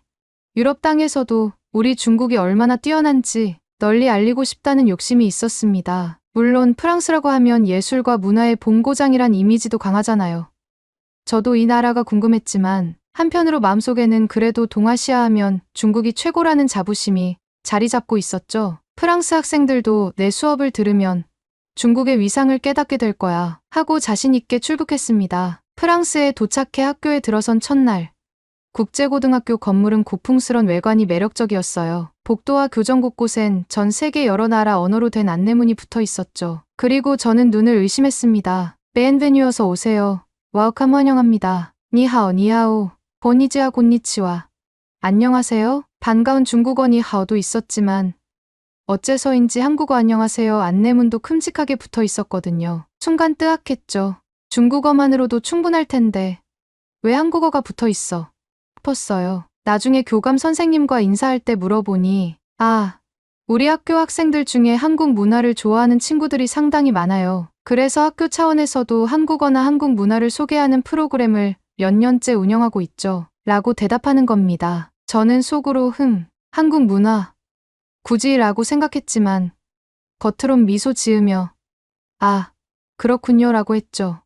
[SPEAKER 1] 유럽 땅에서도 우리 중국이 얼마나 뛰어난지 널리 알리고 싶다는 욕심이 있었습니다. 물론 프랑스라고 하면 예술과 문화의 본고장이란 이미지도 강하잖아요. 저도 이 나라가 궁금했지만 한편으로 마음속에는 그래도 동아시아 하면 중국이 최고라는 자부심이 자리 잡고 있었죠. 프랑스 학생들도 내 수업을 들으면 중국의 위상을 깨닫게 될 거야 하고 자신 있게 출국했습니다. 프랑스에 도착해 학교에 들어선 첫날 국제고등학교 건물은 고풍스런 외관이 매력적이었어요. 복도와 교정 곳곳엔 전 세계 여러 나라 언어로 된 안내문이 붙어 있었죠. 그리고 저는 눈을 의심했습니다. 비엔베뉴 어서 오세요. 와우캄 환영합니다. 니하오 니하오. 보니지아 곤니치와. 안녕하세요. 반가운 중국어 니하오도 있었지만 어째서인지 한국어 안녕하세요 안내문도 큼직하게 붙어 있었거든요. 순간 뜨악했죠. 중국어만으로도 충분할 텐데 왜 한국어가 붙어 있어? 싶었어요. 나중에 교감 선생님과 인사할 때 물어보니 우리 학교 학생들 중에 한국 문화를 좋아하는 친구들이 상당히 많아요. 그래서 학교 차원에서도 한국어나 한국 문화를 소개하는 프로그램을 몇 년째 운영하고 있죠. 라고 대답하는 겁니다. 저는 속으로 한국 문화 굳이 라고 생각했지만 겉으론 미소 지으며 그렇군요 라고 했죠.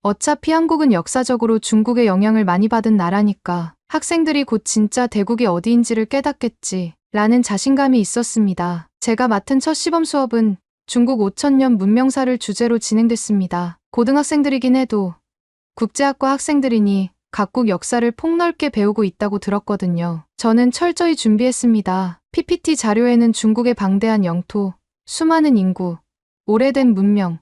[SPEAKER 1] 어차피 한국은 역사적으로 중국의 영향을 많이 받은 나라니까 학생들이 곧 진짜 대국이 어디인지를 깨닫겠지 라는 자신감이 있었습니다. 제가 맡은 첫 시범 수업은 중국 5000년 문명사를 주제로 진행됐습니다. 고등학생들이긴 해도 국제학과 학생들이니 각국 역사를 폭넓게 배우고 있다고 들었거든요. 저는 철저히 준비했습니다. PPT 자료에는 중국의 방대한 영토, 수많은 인구, 오래된 문명,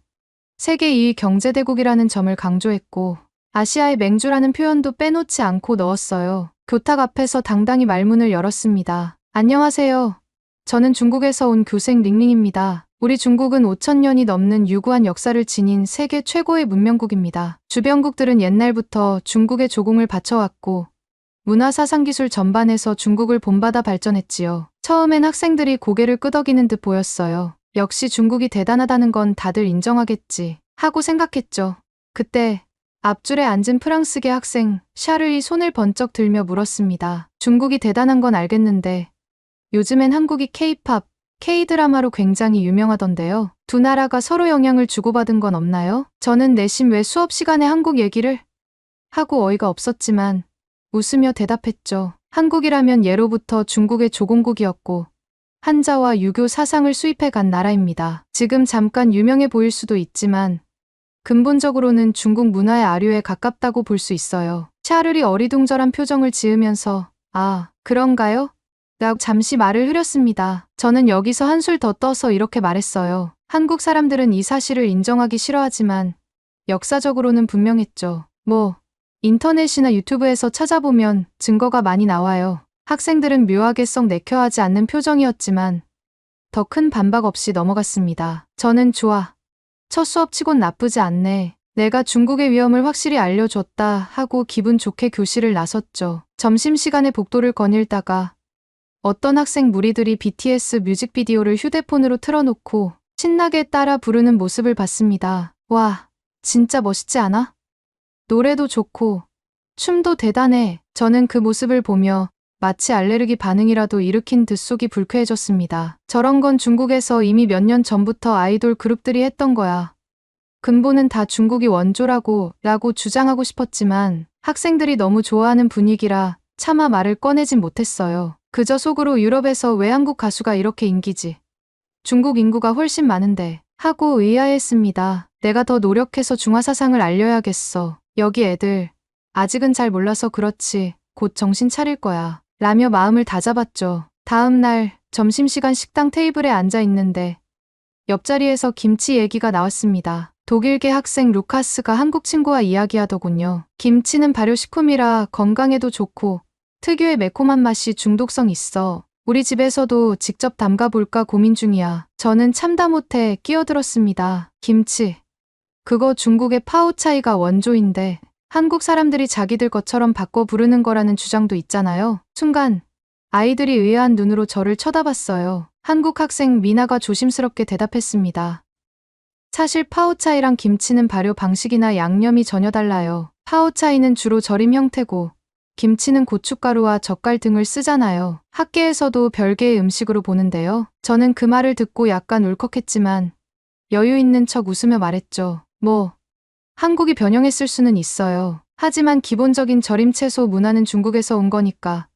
[SPEAKER 1] 세계 2위 경제대국이라는 점을 강조했고 아시아의 맹주라는 표현도 빼놓지 않고 넣었어요. 교탁 앞에서 당당히 말문을 열었습니다. 안녕하세요. 저는 중국에서 온 교생 링링입니다. 우리 중국은 5000년이 넘는 유구한 역사를 지닌 세계 최고의 문명국입니다. 주변국들은 옛날부터 중국에 조공을 바쳐왔고 문화사상기술 전반에서 중국을 본받아 발전했지요. 처음엔 학생들이 고개를 끄덕이는 듯 보였어요. 역시 중국이 대단하다는 건 다들 인정하겠지 하고 생각했죠. 그때 앞줄에 앉은 프랑스계 학생 샤를이 손을 번쩍 들며 물었습니다. 중국이 대단한 건 알겠는데 요즘엔 한국이 K-팝, K-드라마로 굉장히 유명하던데요. 두 나라가 서로 영향을 주고받은 건 없나요? 저는 내심 왜 수업 시간에 한국 얘기를? 하고 어이가 없었지만 웃으며 대답했죠. 한국이라면 예로부터 중국의 조공국이었고 한자와 유교 사상을 수입해 간 나라입니다. 지금 잠깐 유명해 보일 수도 있지만 근본적으로는 중국 문화의 아류에 가깝다고 볼 수 있어요. 샤를이 어리둥절한 표정을 지으면서 그런가요? 라고 잠시 말을 흐렸습니다. 저는 여기서 한술 더 떠서 이렇게 말했어요. 한국 사람들은 이 사실을 인정하기 싫어하지만 역사적으로는 분명했죠. 인터넷이나 유튜브에서 찾아보면 증거가 많이 나와요. 학생들은 묘하게 썩 내켜하지 않는 표정이었지만 더 큰 반박 없이 넘어갔습니다. 저는 좋아. 첫 수업치곤 나쁘지 않네. 내가 중국의 위험을 확실히 알려줬다 하고 기분 좋게 교실을 나섰죠. 점심시간에 복도를 거닐다가 어떤 학생 무리들이 BTS 뮤직비디오를 휴대폰으로 틀어놓고 신나게 따라 부르는 모습을 봤습니다. 와, 진짜 멋있지 않아? 노래도 좋고 춤도 대단해. 저는 그 모습을 보며 마치 알레르기 반응이라도 일으킨 듯 속이 불쾌해졌습니다. 저런 건 중국에서 이미 몇 년 전부터 아이돌 그룹들이 했던 거야. 근본은 다 중국이 원조라고 주장하고 싶었지만 학생들이 너무 좋아하는 분위기라 차마 말을 꺼내진 못했어요. 그저 속으로 유럽에서 왜 한국 가수가 이렇게 인기지? 중국 인구가 훨씬 많은데 하고 의아했습니다. 내가 더 노력해서 중화 사상을 알려야겠어. 여기 애들 아직은 잘 몰라서 그렇지 곧 정신 차릴 거야. 라며 마음을 다잡았죠. 다음 날 점심시간 식당 테이블에 앉아 있는데 옆자리에서 김치 얘기가 나왔습니다. 독일계 학생 루카스가 한국 친구와 이야기하더군요. 김치는 발효식품이라 건강에도 좋고 특유의 매콤한 맛이 중독성 있어. 우리 집에서도 직접 담가볼까 고민 중이야. 저는 참다 못해 끼어들었습니다. 김치. 그거 중국의 파오차이가 원조인데 한국 사람들이 자기들 것처럼 바꿔 부르는 거라는 주장도 있잖아요. 순간 아이들이 의아한 눈으로 저를 쳐다봤어요. 한국 학생 미나가 조심스럽게 대답했습니다. 사실 파오차이랑 김치는 발효 방식이나 양념이 전혀 달라요. 파오차이는 주로 절임 형태고 김치는 고춧가루와 젓갈 등을 쓰잖아요. 학계에서도 별개의 음식으로 보는데요. 저는 그 말을 듣고 약간 울컥했지만 여유 있는 척 웃으며 말했죠. 한국이 변형했을 수는 있어요. 하지만 기본적인 절임 채소 문화는 중국에서 온 거니까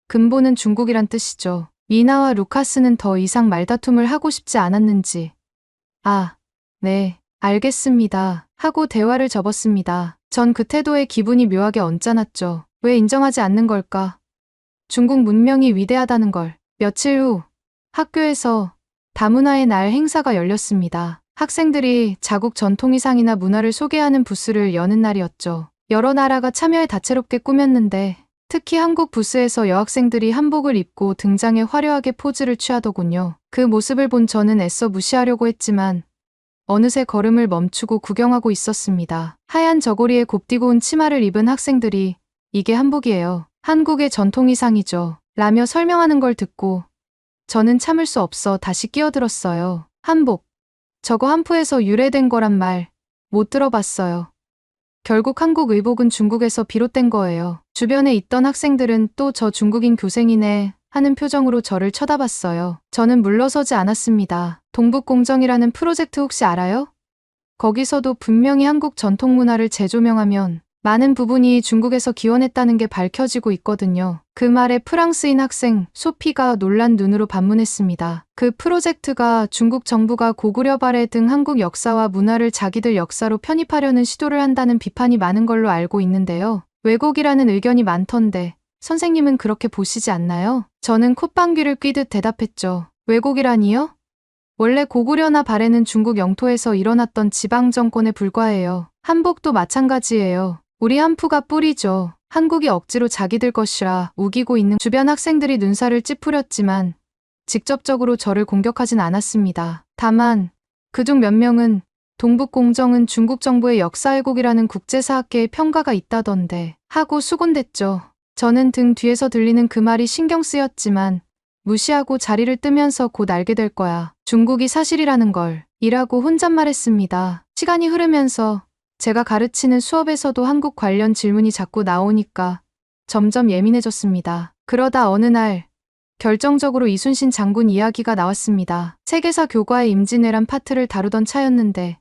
[SPEAKER 1] 근본은 중국이란 뜻이죠. 미나와 루카스는 더 이상 말다툼을 하고 싶지 않았는지 네, 알겠습니다. 하고 대화를 접었습니다. 전 그 태도에 기분이 묘하게 언짢았죠. 왜 인정하지 않는 걸까? 중국 문명이 위대하다는 걸. 며칠 후 학교에서 다문화의 날 행사가 열렸습니다. 학생들이 자국 전통의상이나 문화를 소개하는 부스를 여는 날이었죠. 여러 나라가 참여해 다채롭게 꾸몄는데 특히 한국 부스에서 여학생들이 한복을 입고 등장해 화려하게 포즈를 취하더군요. 그 모습을 본 저는 애써 무시하려고 했지만 어느새 걸음을 멈추고 구경하고 있었습니다. 하얀 저고리에 곱디고 온 치마를 입은 학생들이 이게 한복이에요. 한국의 전통의상이죠. 라며 설명하는 걸 듣고 저는 참을 수 없어 다시 끼어들었어요. 한복. 저거 한푸에서 유래된 거란 말 못 들어봤어요. 결국 한국 의복은 중국에서 비롯된 거예요. 주변에 있던 학생들은 또 저 중국인 교생이네 하는 표정으로 저를 쳐다봤어요. 저는 물러서지 않았습니다. 동북공정이라는 프로젝트 혹시 알아요? 거기서도 분명히 한국 전통 문화를 재조명하면 많은 부분이 중국에서 기원했다는 게 밝혀지고 있거든요. 그 말에 프랑스인 학생 소피가 놀란 눈으로 반문했습니다. 그 프로젝트가 중국 정부가 고구려 발해 등 한국 역사와 문화를 자기들 역사로 편입하려는 시도를 한다는 비판이 많은 걸로 알고 있는데요. 왜곡이라는 의견이 많던데 선생님은 그렇게 보시지 않나요? 저는 콧방귀를 뀌듯 대답했죠. 왜곡이라니요? 원래 고구려나 발해는 중국 영토에서 일어났던 지방정권에 불과해요. 한복도 마찬가지예요. 우리 한푸가 뿌리죠. 한국이 억지로 자기들 것이라 우기고 있는 주변 학생들이 눈살을 찌푸렸지만 직접적으로 저를 공격하진 않았습니다. 다만 그중 몇 명은 동북공정은 중국 정부의 역사 왜곡이라는 국제사학계의 평가가 있다던데 하고 수군댔죠. 저는 등 뒤에서 들리는 그 말이 신경 쓰였지만 무시하고 자리를 뜨면서 곧 알게 될 거야. 중국이 사실이라는 걸. 이라고 혼잣말했습니다. 시간이 흐르면서 제가 가르치는 수업에서도 한국 관련 질문이 자꾸 나오니까 점점 예민해졌습니다. 그러다 어느 날 결정적으로 이순신 장군 이야기가 나왔습니다. 세계사 교과의 임진왜란 파트를 다루던 차였는데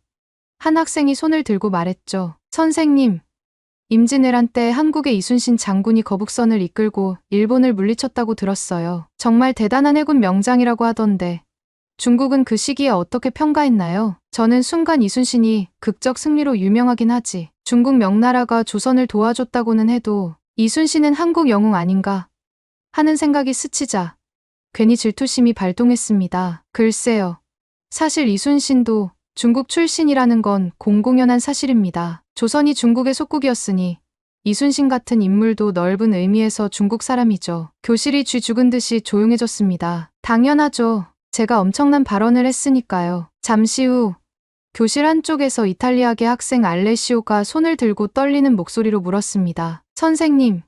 [SPEAKER 1] 한 학생이 손을 들고 말했죠. 선생님, 임진왜란 때 한국의 이순신 장군이 거북선을 이끌고 일본을 물리쳤다고 들었어요. 정말 대단한 해군 명장이라고 하던데 중국은 그 시기에 어떻게 평가했나요? 저는 순간 이순신이 극적 승리로 유명하긴 하지. 중국 명나라가 조선을 도와줬다고는 해도 이순신은 한국 영웅 아닌가 하는 생각이 스치자 괜히 질투심이 발동했습니다. 글쎄요. 사실 이순신도 중국 출신이라는 건 공공연한 사실입니다. 조선이 중국의 속국이었으니 이순신 같은 인물도 넓은 의미에서 중국 사람이죠. 교실이 쥐 죽은 듯이 조용해졌습니다. 당연하죠. 제가 엄청난 발언을 했으니까요. 잠시 후 교실 한쪽에서 이탈리아계 학생 알레시오가 손을 들고 떨리는 목소리로 물었습니다. 선생님,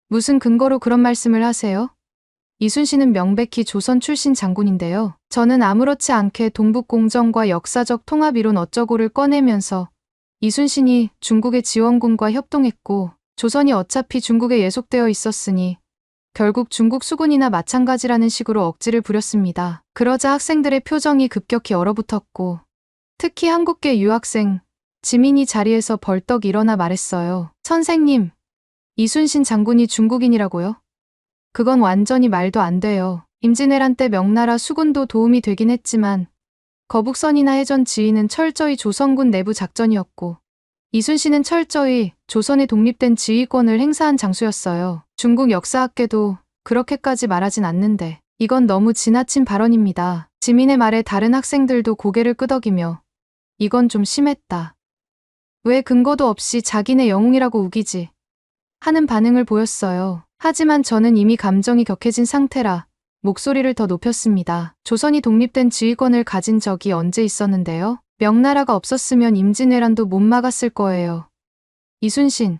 [SPEAKER 1] 무슨 근거로 그런 말씀을 하세요? 이순신은 명백히 조선 출신 장군인데요. 저는 아무렇지 않게 동북공정과 역사적 통합이론 어쩌고를 꺼내면서 이순신이 중국의 지원군과 협동했고 조선이 어차피 중국에 예속되어 있었으니 결국 중국 수군이나 마찬가지라는 식으로 억지를 부렸습니다. 그러자 학생들의 표정이 급격히 얼어붙었고 특히 한국계 유학생 지민이 자리에서 벌떡 일어나 말했어요. 선생님, 이순신 장군이 중국인이라고요? 그건 완전히 말도 안 돼요. 임진왜란 때 명나라 수군도 도움이 되긴 했지만 거북선이나 해전 지휘는 철저히 조선군 내부 작전이었고 이순신은 철저히 조선의 독립된 지휘권을 행사한 장수였어요. 중국 역사학계도 그렇게까지 말하진 않는데 이건 너무 지나친 발언입니다. 지민의 말에 다른 학생들도 고개를 끄덕이며 이건 좀 심했다. 왜 근거도 없이 자기네 영웅이라고 우기지? 하는 반응을 보였어요. 하지만 저는 이미 감정이 격해진 상태라 목소리를 더 높였습니다. 조선이 독립된 지휘권을 가진 적이 언제 있었는데요? 명나라가 없었으면 임진왜란도 못 막았을 거예요. 이순신,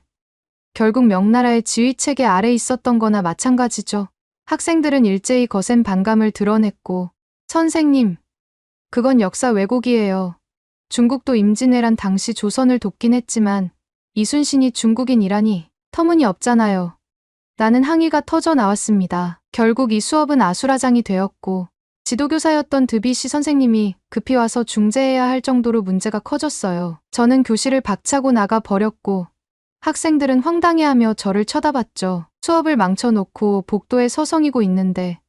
[SPEAKER 1] 결국 명나라의 지휘체계 아래 있었던 거나 마찬가지죠. 학생들은 일제히 거센 반감을 드러냈고 선생님, 그건 역사 왜곡이에요. 중국도 임진왜란 당시 조선을 돕긴 했지만 이순신이 중국인이라니 터무니없잖아요. 나는 항의가 터져 나왔습니다. 결국 이 수업은 아수라장이 되었고 지도교사였던 드비시 선생님이 급히 와서 중재해야 할 정도로 문제가 커졌어요. 저는 교실을 박차고 나가 버렸고 학생들은 황당해하며 저를 쳐다봤죠. 수업을 망쳐놓고 복도에 서성이고 있는데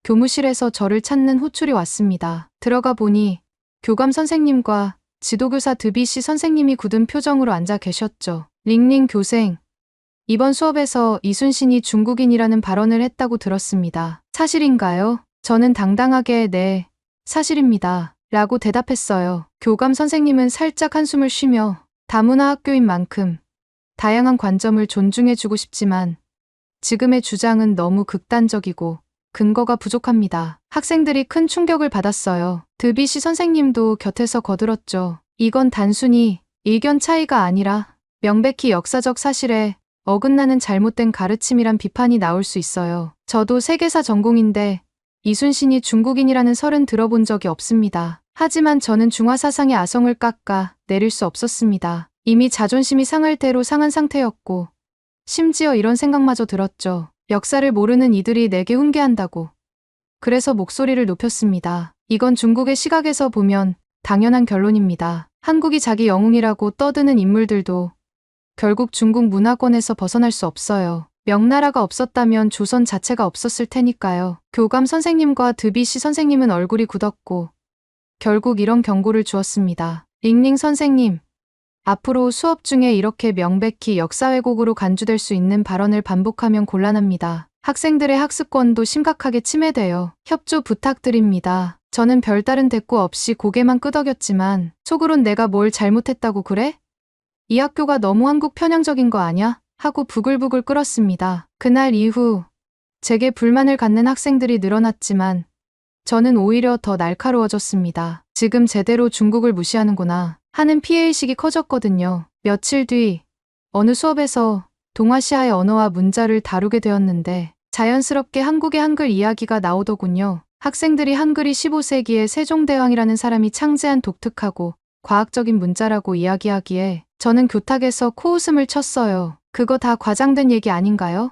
[SPEAKER 1] 교무실에서 저를 찾는 호출이 왔습니다. 들어가 보니 교감 선생님과 지도교사 드비시 선생님이 굳은 표정으로 앉아 계셨죠. 링링 교생, 이번 수업에서 이순신이 중국인이라는 발언을 했다고 들었습니다. 사실인가요? 저는 당당하게 네, 사실입니다. 라고 대답했어요. 교감 선생님은 살짝 한숨을 쉬며 다문화 학교인 만큼 다양한 관점을 존중해주고 싶지만 지금의 주장은 너무 극단적이고 근거가 부족합니다. 학생들이 큰 충격을 받았어요. 드비시 선생님도 곁에서 거들었죠. 이건 단순히 의견 차이가 아니라 명백히 역사적 사실에 어긋나는 잘못된 가르침이란 비판이 나올 수 있어요. 저도 세계사 전공인데 이순신이 중국인이라는 설은 들어본 적이 없습니다. 하지만 저는 중화 사상의 아성을 깎아 내릴 수 없었습니다. 이미 자존심이 상할 대로 상한 상태였고 심지어 이런 생각마저 들었죠. 역사를 모르는 이들이 내게 훈계한다고. 그래서 목소리를 높였습니다. 이건 중국의 시각에서 보면 당연한 결론입니다. 한국이 자기 영웅이라고 떠드는 인물들도 결국 중국 문화권에서 벗어날 수 없어요. 명나라가 없었다면 조선 자체가 없었을 테니까요. 교감 선생님과 드비시 선생님은 얼굴이 굳었고 결국 이런 경고를 주었습니다. 링링 선생님, 앞으로 수업 중에 이렇게 명백히 역사 왜곡으로 간주될 수 있는 발언을 반복하면 곤란합니다. 학생들의 학습권도 심각하게 침해돼요. 협조 부탁드립니다. 저는 별다른 대꾸 없이 고개만 끄덕였지만 속으론 내가 뭘 잘못했다고 그래? 이 학교가 너무 한국 편향적인 거 아냐? 하고 부글부글 끓었습니다. 그날 이후 제게 불만을 갖는 학생들이 늘어났지만 저는 오히려 더 날카로워졌습니다. 지금 제대로 중국을 무시하는구나 하는 피해의식이 커졌거든요. 며칠 뒤 어느 수업에서 동아시아의 언어와 문자를 다루게 되었는데 자연스럽게 한국의 한글 이야기가 나오더군요. 학생들이 한글이 15세기에 세종대왕이라는 사람이 창제한 독특하고 과학적인 문자라고 이야기하기에 저는 교탁에서 코웃음을 쳤어요. 그거 다 과장된 얘기 아닌가요?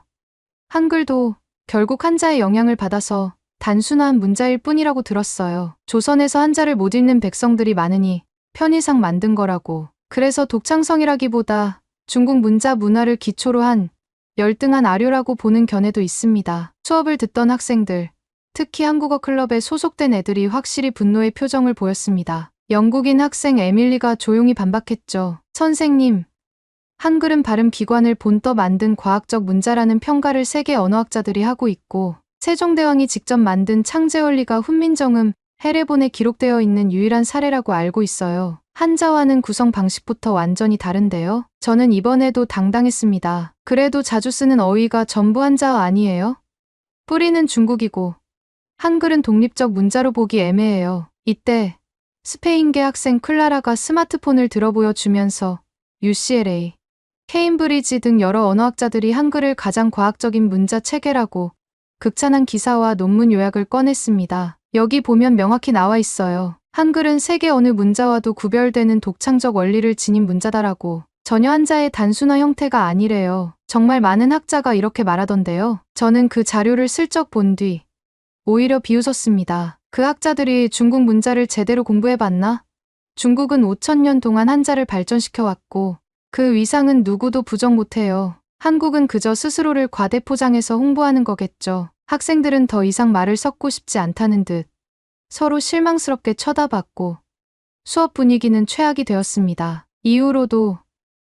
[SPEAKER 1] 한글도 결국 한자의 영향을 받아서 단순한 문자일 뿐이라고 들었어요. 조선에서 한자를 못 읽는 백성들이 많으니 편의상 만든 거라고. 그래서 독창성이라기보다 중국 문자 문화를 기초로 한 열등한 아류라고 보는 견해도 있습니다. 수업을 듣던 학생들, 특히 한국어 클럽에 소속된 애들이 확실히 분노의 표정을 보였습니다. 영국인 학생 에밀리가 조용히 반박했죠. 선생님, 한글은 발음 기관을 본떠 만든 과학적 문자라는 평가를 세계 언어학자들이 하고 있고 세종대왕이 직접 만든 창제원리가 훈민정음, 해례본에 기록되어 있는 유일한 사례라고 알고 있어요. 한자와는 구성 방식부터 완전히 다른데요. 저는 이번에도 당당했습니다. 그래도 자주 쓰는 어휘가 전부 한자어 아니에요? 뿌리는 중국이고 한글은 독립적 문자로 보기 애매해요. 이때 스페인계 학생 클라라가 스마트폰을 들어 보여주면서 UCLA, 케임브리지 등 여러 언어학자들이 한글을 가장 과학적인 문자 체계라고 극찬한 기사와 논문 요약을 꺼냈습니다. 여기 보면 명확히 나와 있어요. 한글은 세계 어느 문자와도 구별되는 독창적 원리를 지닌 문자다라고. 전혀 한자의 단순화 형태가 아니래요. 정말 많은 학자가 이렇게 말하던데요. 저는 그 자료를 슬쩍 본 뒤 오히려 비웃었습니다. 그 학자들이 중국 문자를 제대로 공부해봤나? 중국은 5,000년 동안 한자를 발전시켜왔고 그 위상은 누구도 부정 못해요. 한국은 그저 스스로를 과대포장해서 홍보하는 거겠죠. 학생들은 더 이상 말을 섞고 싶지 않다는 듯 서로 실망스럽게 쳐다봤고 수업 분위기는 최악이 되었습니다. 이후로도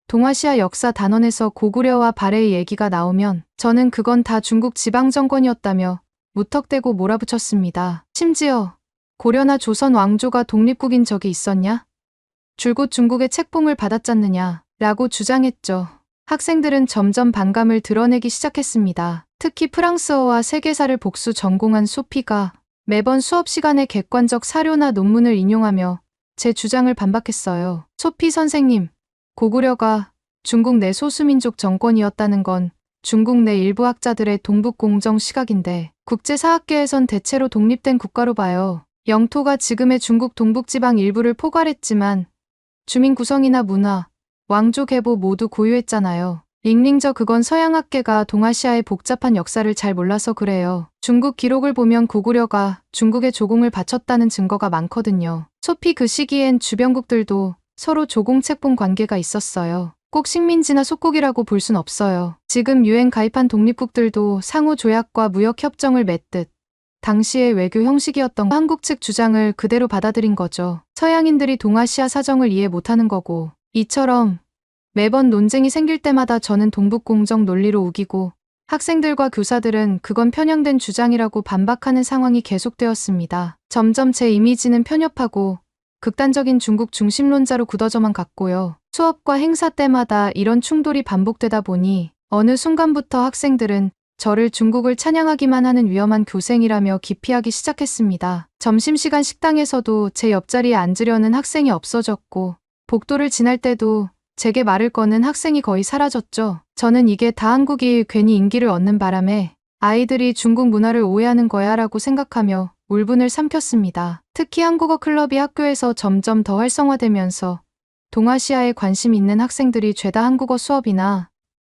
[SPEAKER 1] 동아시아 역사 단원에서 고구려와 발해의 얘기가 나오면 저는 그건 다 중국 지방정권이었다며 무턱대고 몰아붙였습니다. 심지어 고려나 조선 왕조가 독립국인 적이 있었냐? 줄곧 중국의 책봉을 받았잖느냐? 라고 주장했죠. 학생들은 점점 반감을 드러내기 시작했습니다. 특히 프랑스어와 세계사를 복수 전공한 소피가 매번 수업 시간에 객관적 사료나 논문을 인용하며 제 주장을 반박했어요. 소피 선생님, 고구려가 중국 내 소수민족 정권이었다는 건 중국 내 일부 학자들의 동북공정 시각인데 국제사학계에선 대체로 독립된 국가로 봐요. 영토가 지금의 중국 동북지방 일부를 포괄했지만 주민 구성이나 문화, 왕조 계보 모두 고유했잖아요. 링링저 그건 서양학계가 동아시아의 복잡한 역사를 잘 몰라서 그래요. 중국 기록을 보면 고구려가 중국에 조공을 바쳤다는 증거가 많거든요. 소피 그 시기엔 주변국들도 서로 조공책봉 관계가 있었어요. 꼭 식민지나 속국이라고 볼 순 없어요. 지금 유엔 가입한 독립국들도 상호 조약과 무역 협정을 맺듯 당시의 외교 형식이었던 한국 측 주장을 그대로 받아들인 거죠. 서양인들이 동아시아 사정을 이해 못하는 거고 이처럼 매번 논쟁이 생길 때마다 저는 동북공정 논리로 우기고 학생들과 교사들은 그건 편향된 주장이라고 반박하는 상황이 계속되었습니다. 점점 제 이미지는 편협하고 극단적인 중국 중심론자로 굳어져만 갔고요. 수업과 행사 때마다 이런 충돌이 반복되다 보니 어느 순간부터 학생들은 저를 중국을 찬양하기만 하는 위험한 교생이라며 기피하기 시작했습니다. 점심시간 식당에서도 제 옆자리에 앉으려는 학생이 없어졌고 복도를 지날 때도 제게 말을 거는 학생이 거의 사라졌죠. 저는 이게 다 한국이 괜히 인기를 얻는 바람에 아이들이 중국 문화를 오해하는 거야 라고 생각하며 울분을 삼켰습니다. 특히 한국어 클럽이 학교에서 점점 더 활성화되면서 동아시아에 관심 있는 학생들이 죄다 한국어 수업이나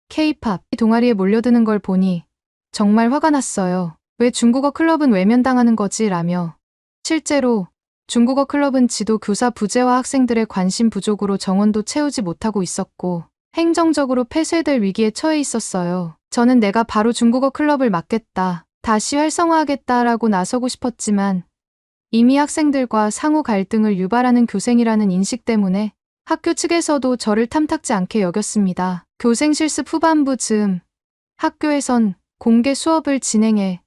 [SPEAKER 1] K-팝 동아리에 몰려드는 걸 보니 정말 화가 났어요. 왜 중국어 클럽은 외면당하는 거지? 라며. 실제로 중국어 클럽은 지도 교사 부재와 학생들의 관심 부족으로 정원도 채우지 못하고 있었고 행정적으로 폐쇄될 위기에 처해 있었어요. 저는 내가 바로 중국어 클럽을 맡겠다, 다시 활성화하겠다라고 나서고 싶었지만 이미 학생들과 상호 갈등을 유발하는 교생이라는 인식 때문에 학교 측에서도 저를 탐탁지 않게 여겼습니다. 교생 실습 후반부 즈음 학교에선 공개 수업을 진행해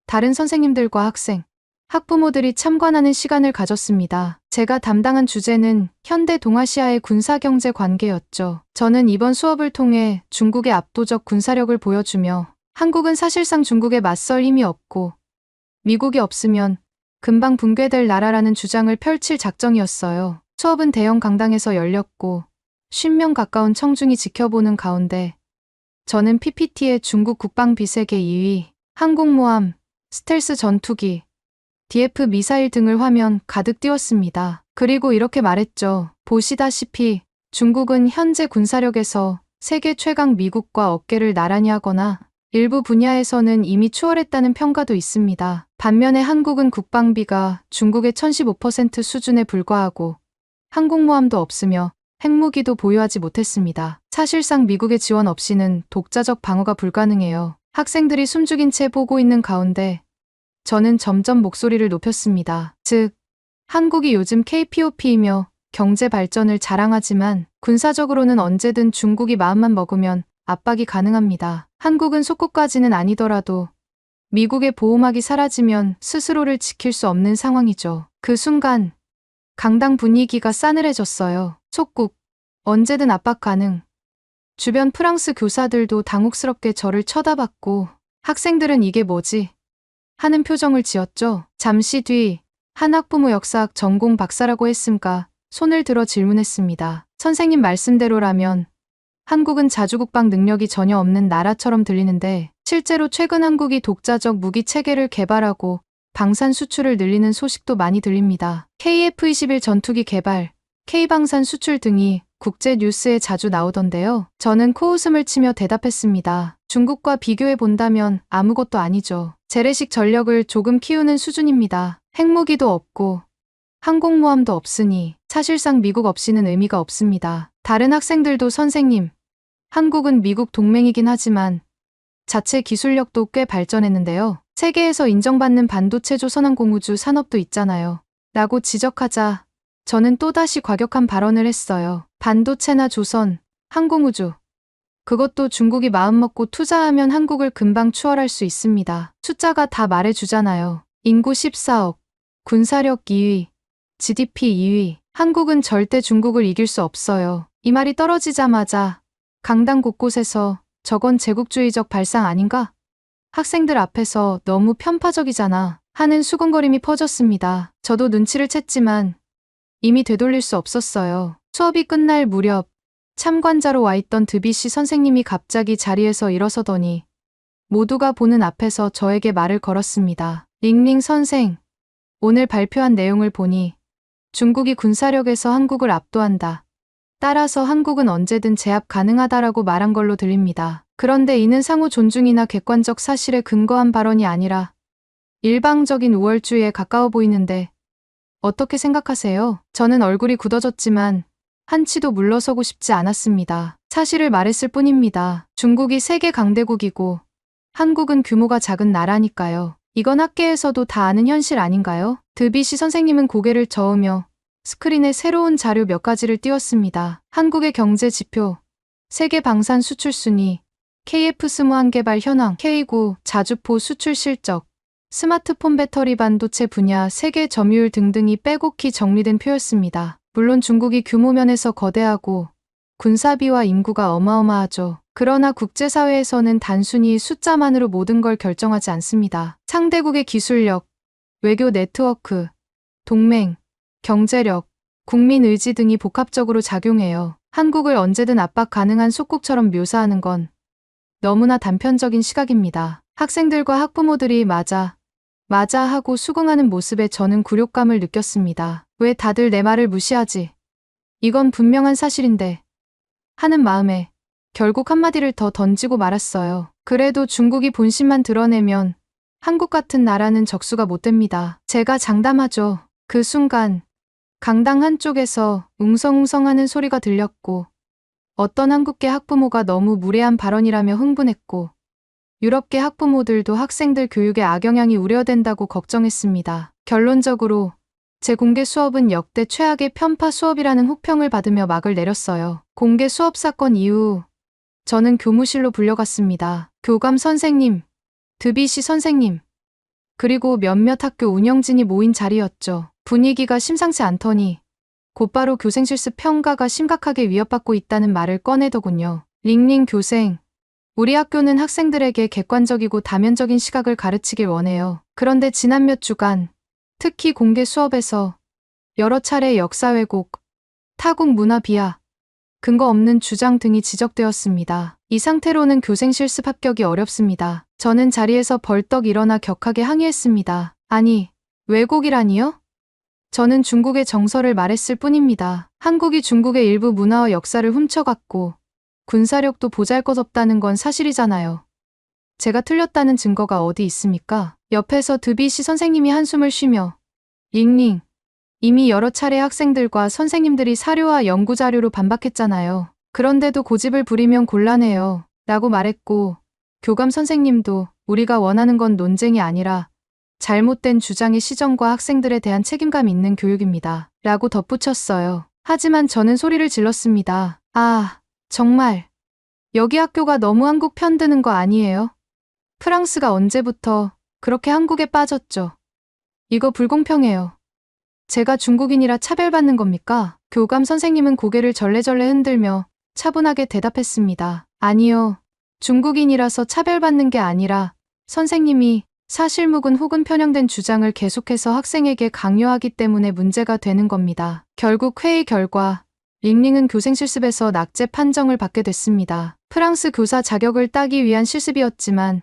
[SPEAKER 1] 다른 선생님들과 학생, 학부모들이 참관하는 시간을 가졌습니다. 제가 담당한 주제는 현대 동아시아의 군사경제 관계였죠. 저는 이번 수업을 통해 중국의 압도적 군사력을 보여주며 한국은 사실상 중국에 맞설 힘이 없고 미국이 없으면 금방 붕괴될 나라라는 주장을 펼칠 작정이었어요. 수업은 대형 강당에서 열렸고 50명 가까운 청중이 지켜보는 가운데 저는 PPT에 중국 국방비세계 2위, 항공모함, 스텔스 전투기, DF 미사일 등을 화면 가득 띄웠습니다. 그리고 이렇게 말했죠. 보시다시피 중국은 현재 군사력에서 세계 최강 미국과 어깨를 나란히 하거나 일부 분야에서는 이미 추월했다는 평가도 있습니다. 반면에 한국은 국방비가 중국의 1015% 수준에 불과하고 항공모함도 없으며 핵무기도 보유하지 못했습니다. 사실상 미국의 지원 없이는 독자적 방어가 불가능해요. 학생들이 숨죽인 채 보고 있는 가운데 저는 점점 목소리를 높였습니다. 즉, 한국이 요즘 KPOP이며 경제 발전을 자랑하지만 군사적으로는 언제든 중국이 마음만 먹으면 압박이 가능합니다. 한국은 속국까지는 아니더라도 미국의 보호막이 사라지면 스스로를 지킬 수 없는 상황이죠. 그 순간 강당 분위기가 싸늘해졌어요. 속국, 언제든 압박 가능. 주변 프랑스 교사들도 당혹스럽게 저를 쳐다봤고 학생들은 이게 뭐지? 하는 표정을 지었죠. 잠시 뒤 한 학부모 역사학 전공 박사라고 했음까 손을 들어 질문했습니다. 선생님 말씀대로라면 한국은 자주국방 능력이 전혀 없는 나라처럼 들리는데 실제로 최근 한국이 독자적 무기 체계를 개발하고 방산 수출을 늘리는 소식도 많이 들립니다. KF-21 전투기 개발, K방산 수출 등이 국제 뉴스에 자주 나오던데요. 저는 코웃음을 치며 대답했습니다. 중국과 비교해 본다면 아무것도 아니죠. 재래식 전력을 조금 키우는 수준입니다. 핵무기도 없고 항공모함도 없으니 사실상 미국 없이는 의미가 없습니다. 다른 학생들도 선생님, 한국은 미국 동맹이긴 하지만 자체 기술력도 꽤 발전했는데요. 세계에서 인정받는 반도체 조선항공우주 산업도 있잖아요. 라고 지적하자 저는 또다시 과격한 발언을 했어요. 반도체나 조선, 항공우주. 그것도 중국이 마음먹고 투자하면 한국을 금방 추월할 수 있습니다. 숫자가 다 말해주잖아요. 인구 14억, 군사력 2위, GDP 2위. 한국은 절대 중국을 이길 수 없어요. 이 말이 떨어지자마자 강당 곳곳에서 저건 제국주의적 발상 아닌가? 학생들 앞에서 너무 편파적이잖아 하는 수군거림이 퍼졌습니다. 저도 눈치를 챘지만 이미 되돌릴 수 없었어요. 수업이 끝날 무렵 참관자로 와 있던 드비시 선생님이 갑자기 자리에서 일어서더니 모두가 보는 앞에서 저에게 말을 걸었습니다. 링링 선생, 오늘 발표한 내용을 보니 중국이 군사력에서 한국을 압도한다. 따라서 한국은 언제든 제압 가능하다라고 말한 걸로 들립니다. 그런데 이는 상호 존중이나 객관적 사실에 근거한 발언이 아니라 일방적인 우월주의에 가까워 보이는데 어떻게 생각하세요? 저는 얼굴이 굳어졌지만 한치도 물러서고 싶지 않았습니다. 사실을 말했을 뿐입니다. 중국이 세계 강대국이고 한국은 규모가 작은 나라니까요. 이건 학계에서도 다 아는 현실 아닌가요? 드비시 선생님은 고개를 저으며 스크린에 새로운 자료 몇 가지를 띄웠습니다. 한국의 경제 지표, 세계 방산 수출 순위, KF-21 개발 현황, K9 자주포 수출 실적, 스마트폰 배터리 반도체 분야 세계 점유율 등등이 빼곡히 정리된 표였습니다. 물론 중국이 규모 면에서 거대하고 군사비와 인구가 어마어마하죠. 그러나 국제사회에서는 단순히 숫자만으로 모든 걸 결정하지 않습니다. 상대국의 기술력, 외교 네트워크, 동맹, 경제력, 국민 의지 등이 복합적으로 작용해요. 한국을 언제든 압박 가능한 속국처럼 묘사하는 건 너무나 단편적인 시각입니다. 학생들과 학부모들이 맞아 하고 수긍하는 모습에 저는 굴욕감을 느꼈습니다. 왜 다들 내 말을 무시하지? 이건 분명한 사실인데 하는 마음에 결국 한마디를 더 던지고 말았어요. 그래도 중국이 본심만 드러내면 한국 같은 나라는 적수가 못 됩니다. 제가 장담하죠. 그 순간 강당 한쪽에서 웅성웅성하는 소리가 들렸고 어떤 한국계 학부모가 너무 무례한 발언이라며 흥분했고 유럽계 학부모들도 학생들 교육에 악영향이 우려된다고 걱정했습니다. 결론적으로 제 공개 수업은 역대 최악의 편파 수업이라는 혹평을 받으며 막을 내렸어요. 공개 수업 사건 이후 저는 교무실로 불려갔습니다. 교감 선생님, 드비시 선생님, 그리고 몇몇 학교 운영진이 모인 자리였죠. 분위기가 심상치 않더니 곧바로 교생 실습 평가가 심각하게 위협받고 있다는 말을 꺼내더군요. 링링 교생, 우리 학교는 학생들에게 객관적이고 다면적인 시각을 가르치길 원해요. 그런데 지난 몇 주간, 특히 공개 수업에서 여러 차례 역사 왜곡, 타국 문화 비하, 근거 없는 주장 등이 지적되었습니다. 이 상태로는 교생 실습 합격이 어렵습니다. 저는 자리에서 벌떡 일어나 격하게 항의했습니다. 아니, 왜곡이라니요? 저는 중국의 정서를 말했을 뿐입니다. 한국이 중국의 일부 문화와 역사를 훔쳐갔고 군사력도 보잘것없다는 건 사실이잖아요. 제가 틀렸다는 증거가 어디 있습니까? 옆에서 드비시 선생님이 한숨을 쉬며 링링, 이미 여러 차례 학생들과 선생님들이 사료와 연구자료로 반박했잖아요. 그런데도 고집을 부리면 곤란해요. 라고 말했고 교감 선생님도 우리가 원하는 건 논쟁이 아니라 잘못된 주장의 시정과 학생들에 대한 책임감 있는 교육입니다. 라고 덧붙였어요. 하지만 저는 소리를 질렀습니다. 아, 정말 여기 학교가 너무 한국 편드는 거 아니에요? 프랑스가 언제부터 그렇게 한국에 빠졌죠. 이거 불공평해요. 제가 중국인이라 차별받는 겁니까? 교감 선생님은 고개를 절레절레 흔들며 차분하게 대답했습니다. 아니요. 중국인이라서 차별받는 게 아니라 선생님이 사실무근 혹은 편향된 주장을 계속해서 학생에게 강요하기 때문에 문제가 되는 겁니다. 결국 회의 결과 링링은 교생 실습에서 낙제 판정을 받게 됐습니다. 프랑스 교사 자격을 따기 위한 실습이었지만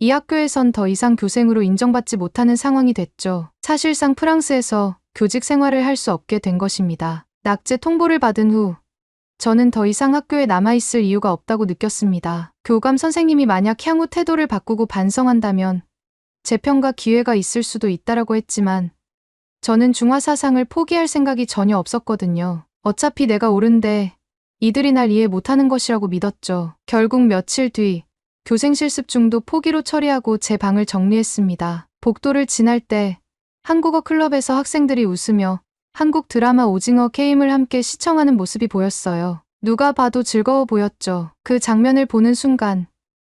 [SPEAKER 1] 이 학교에선 더 이상 교생으로 인정받지 못하는 상황이 됐죠. 사실상 프랑스에서 교직 생활을 할 수 없게 된 것입니다. 낙제 통보를 받은 후 저는 더 이상 학교에 남아있을 이유가 없다고 느꼈습니다. 교감 선생님이 만약 향후 태도를 바꾸고 반성한다면 재평가 기회가 있을 수도 있다라고 했지만 저는 중화 사상을 포기할 생각이 전혀 없었거든요. 어차피 내가 옳은데 이들이 날 이해 못하는 것이라고 믿었죠. 결국 며칠 뒤 교생 실습 중도 포기로 처리하고 제 방을 정리했습니다. 복도를 지날 때 한국어 클럽에서 학생들이 웃으며 한국 드라마 오징어 게임을 함께 시청하는 모습이 보였어요. 누가 봐도 즐거워 보였죠. 그 장면을 보는 순간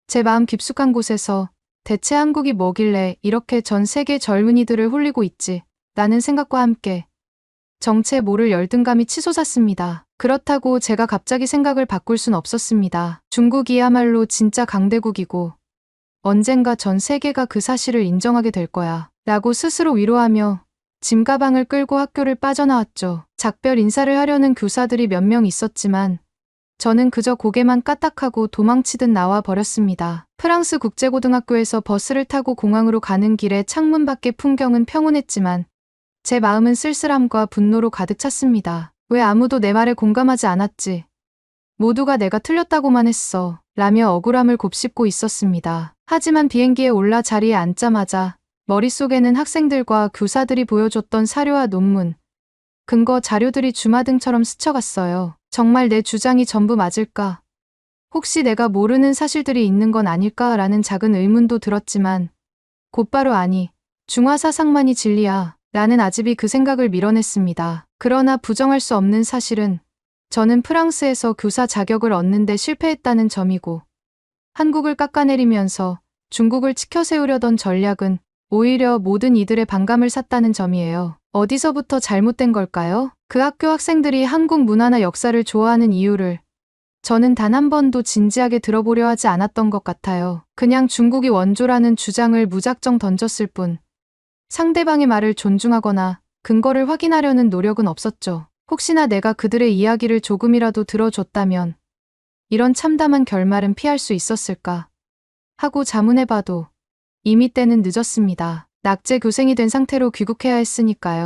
[SPEAKER 1] 제 마음 깊숙한 곳에서 대체 한국이 뭐길래 이렇게 전 세계 젊은이들을 홀리고 있지? 라는 생각과 함께 정체 모를 열등감이 치솟았습니다. 그렇다고 제가 갑자기 생각을 바꿀 순 없었습니다. 중국이야말로 진짜 강대국이고 언젠가 전 세계가 그 사실을 인정하게 될 거야. 라고 스스로 위로하며 짐가방을 끌고 학교를 빠져나왔죠. 작별 인사를 하려는 교사들이 몇 명 있었지만 저는 그저 고개만 까딱하고 도망치듯 나와 버렸습니다. 프랑스 국제고등학교에서 버스를 타고 공항으로 가는 길에 창문 밖의 풍경은 평온했지만 제 마음은 쓸쓸함과 분노로 가득 찼습니다. 왜 아무도 내 말에 공감하지 않았지? 모두가 내가 틀렸다고만 했어. 라며 억울함을 곱씹고 있었습니다. 하지만 비행기에 올라 자리에 앉자마자 머릿속에는 학생들과 교사들이 보여줬던 사료와 논문, 근거 자료들이 주마등처럼 스쳐갔어요. 정말 내 주장이 전부 맞을까? 혹시 내가 모르는 사실들이 있는 건 아닐까라는 작은 의문도 들었지만 곧바로 아니, 중화 사상만이 진리야. 라는 아집이 그 생각을 밀어냈습니다. 그러나 부정할 수 없는 사실은 저는 프랑스에서 교사 자격을 얻는데 실패했다는 점이고 한국을 깎아내리면서 중국을 치켜 세우려던 전략은 오히려 모든 이들의 반감을 샀다는 점이에요. 어디서부터 잘못된 걸까요? 그 학교 학생들이 한국 문화나 역사를 좋아하는 이유를 저는 단 한 번도 진지하게 들어보려 하지 않았던 것 같아요. 그냥 중국이 원조라는 주장을 무작정 던졌을 뿐 상대방의 말을 존중하거나 근거를 확인하려는 노력은 없었죠. 혹시나 내가 그들의 이야기를 조금이라도 들어줬다면 이런 참담한 결말은 피할 수 있었을까 하고 자문해봐도 이미 때는 늦었습니다. 낙제 교생이 된 상태로 귀국해야 했으니까요.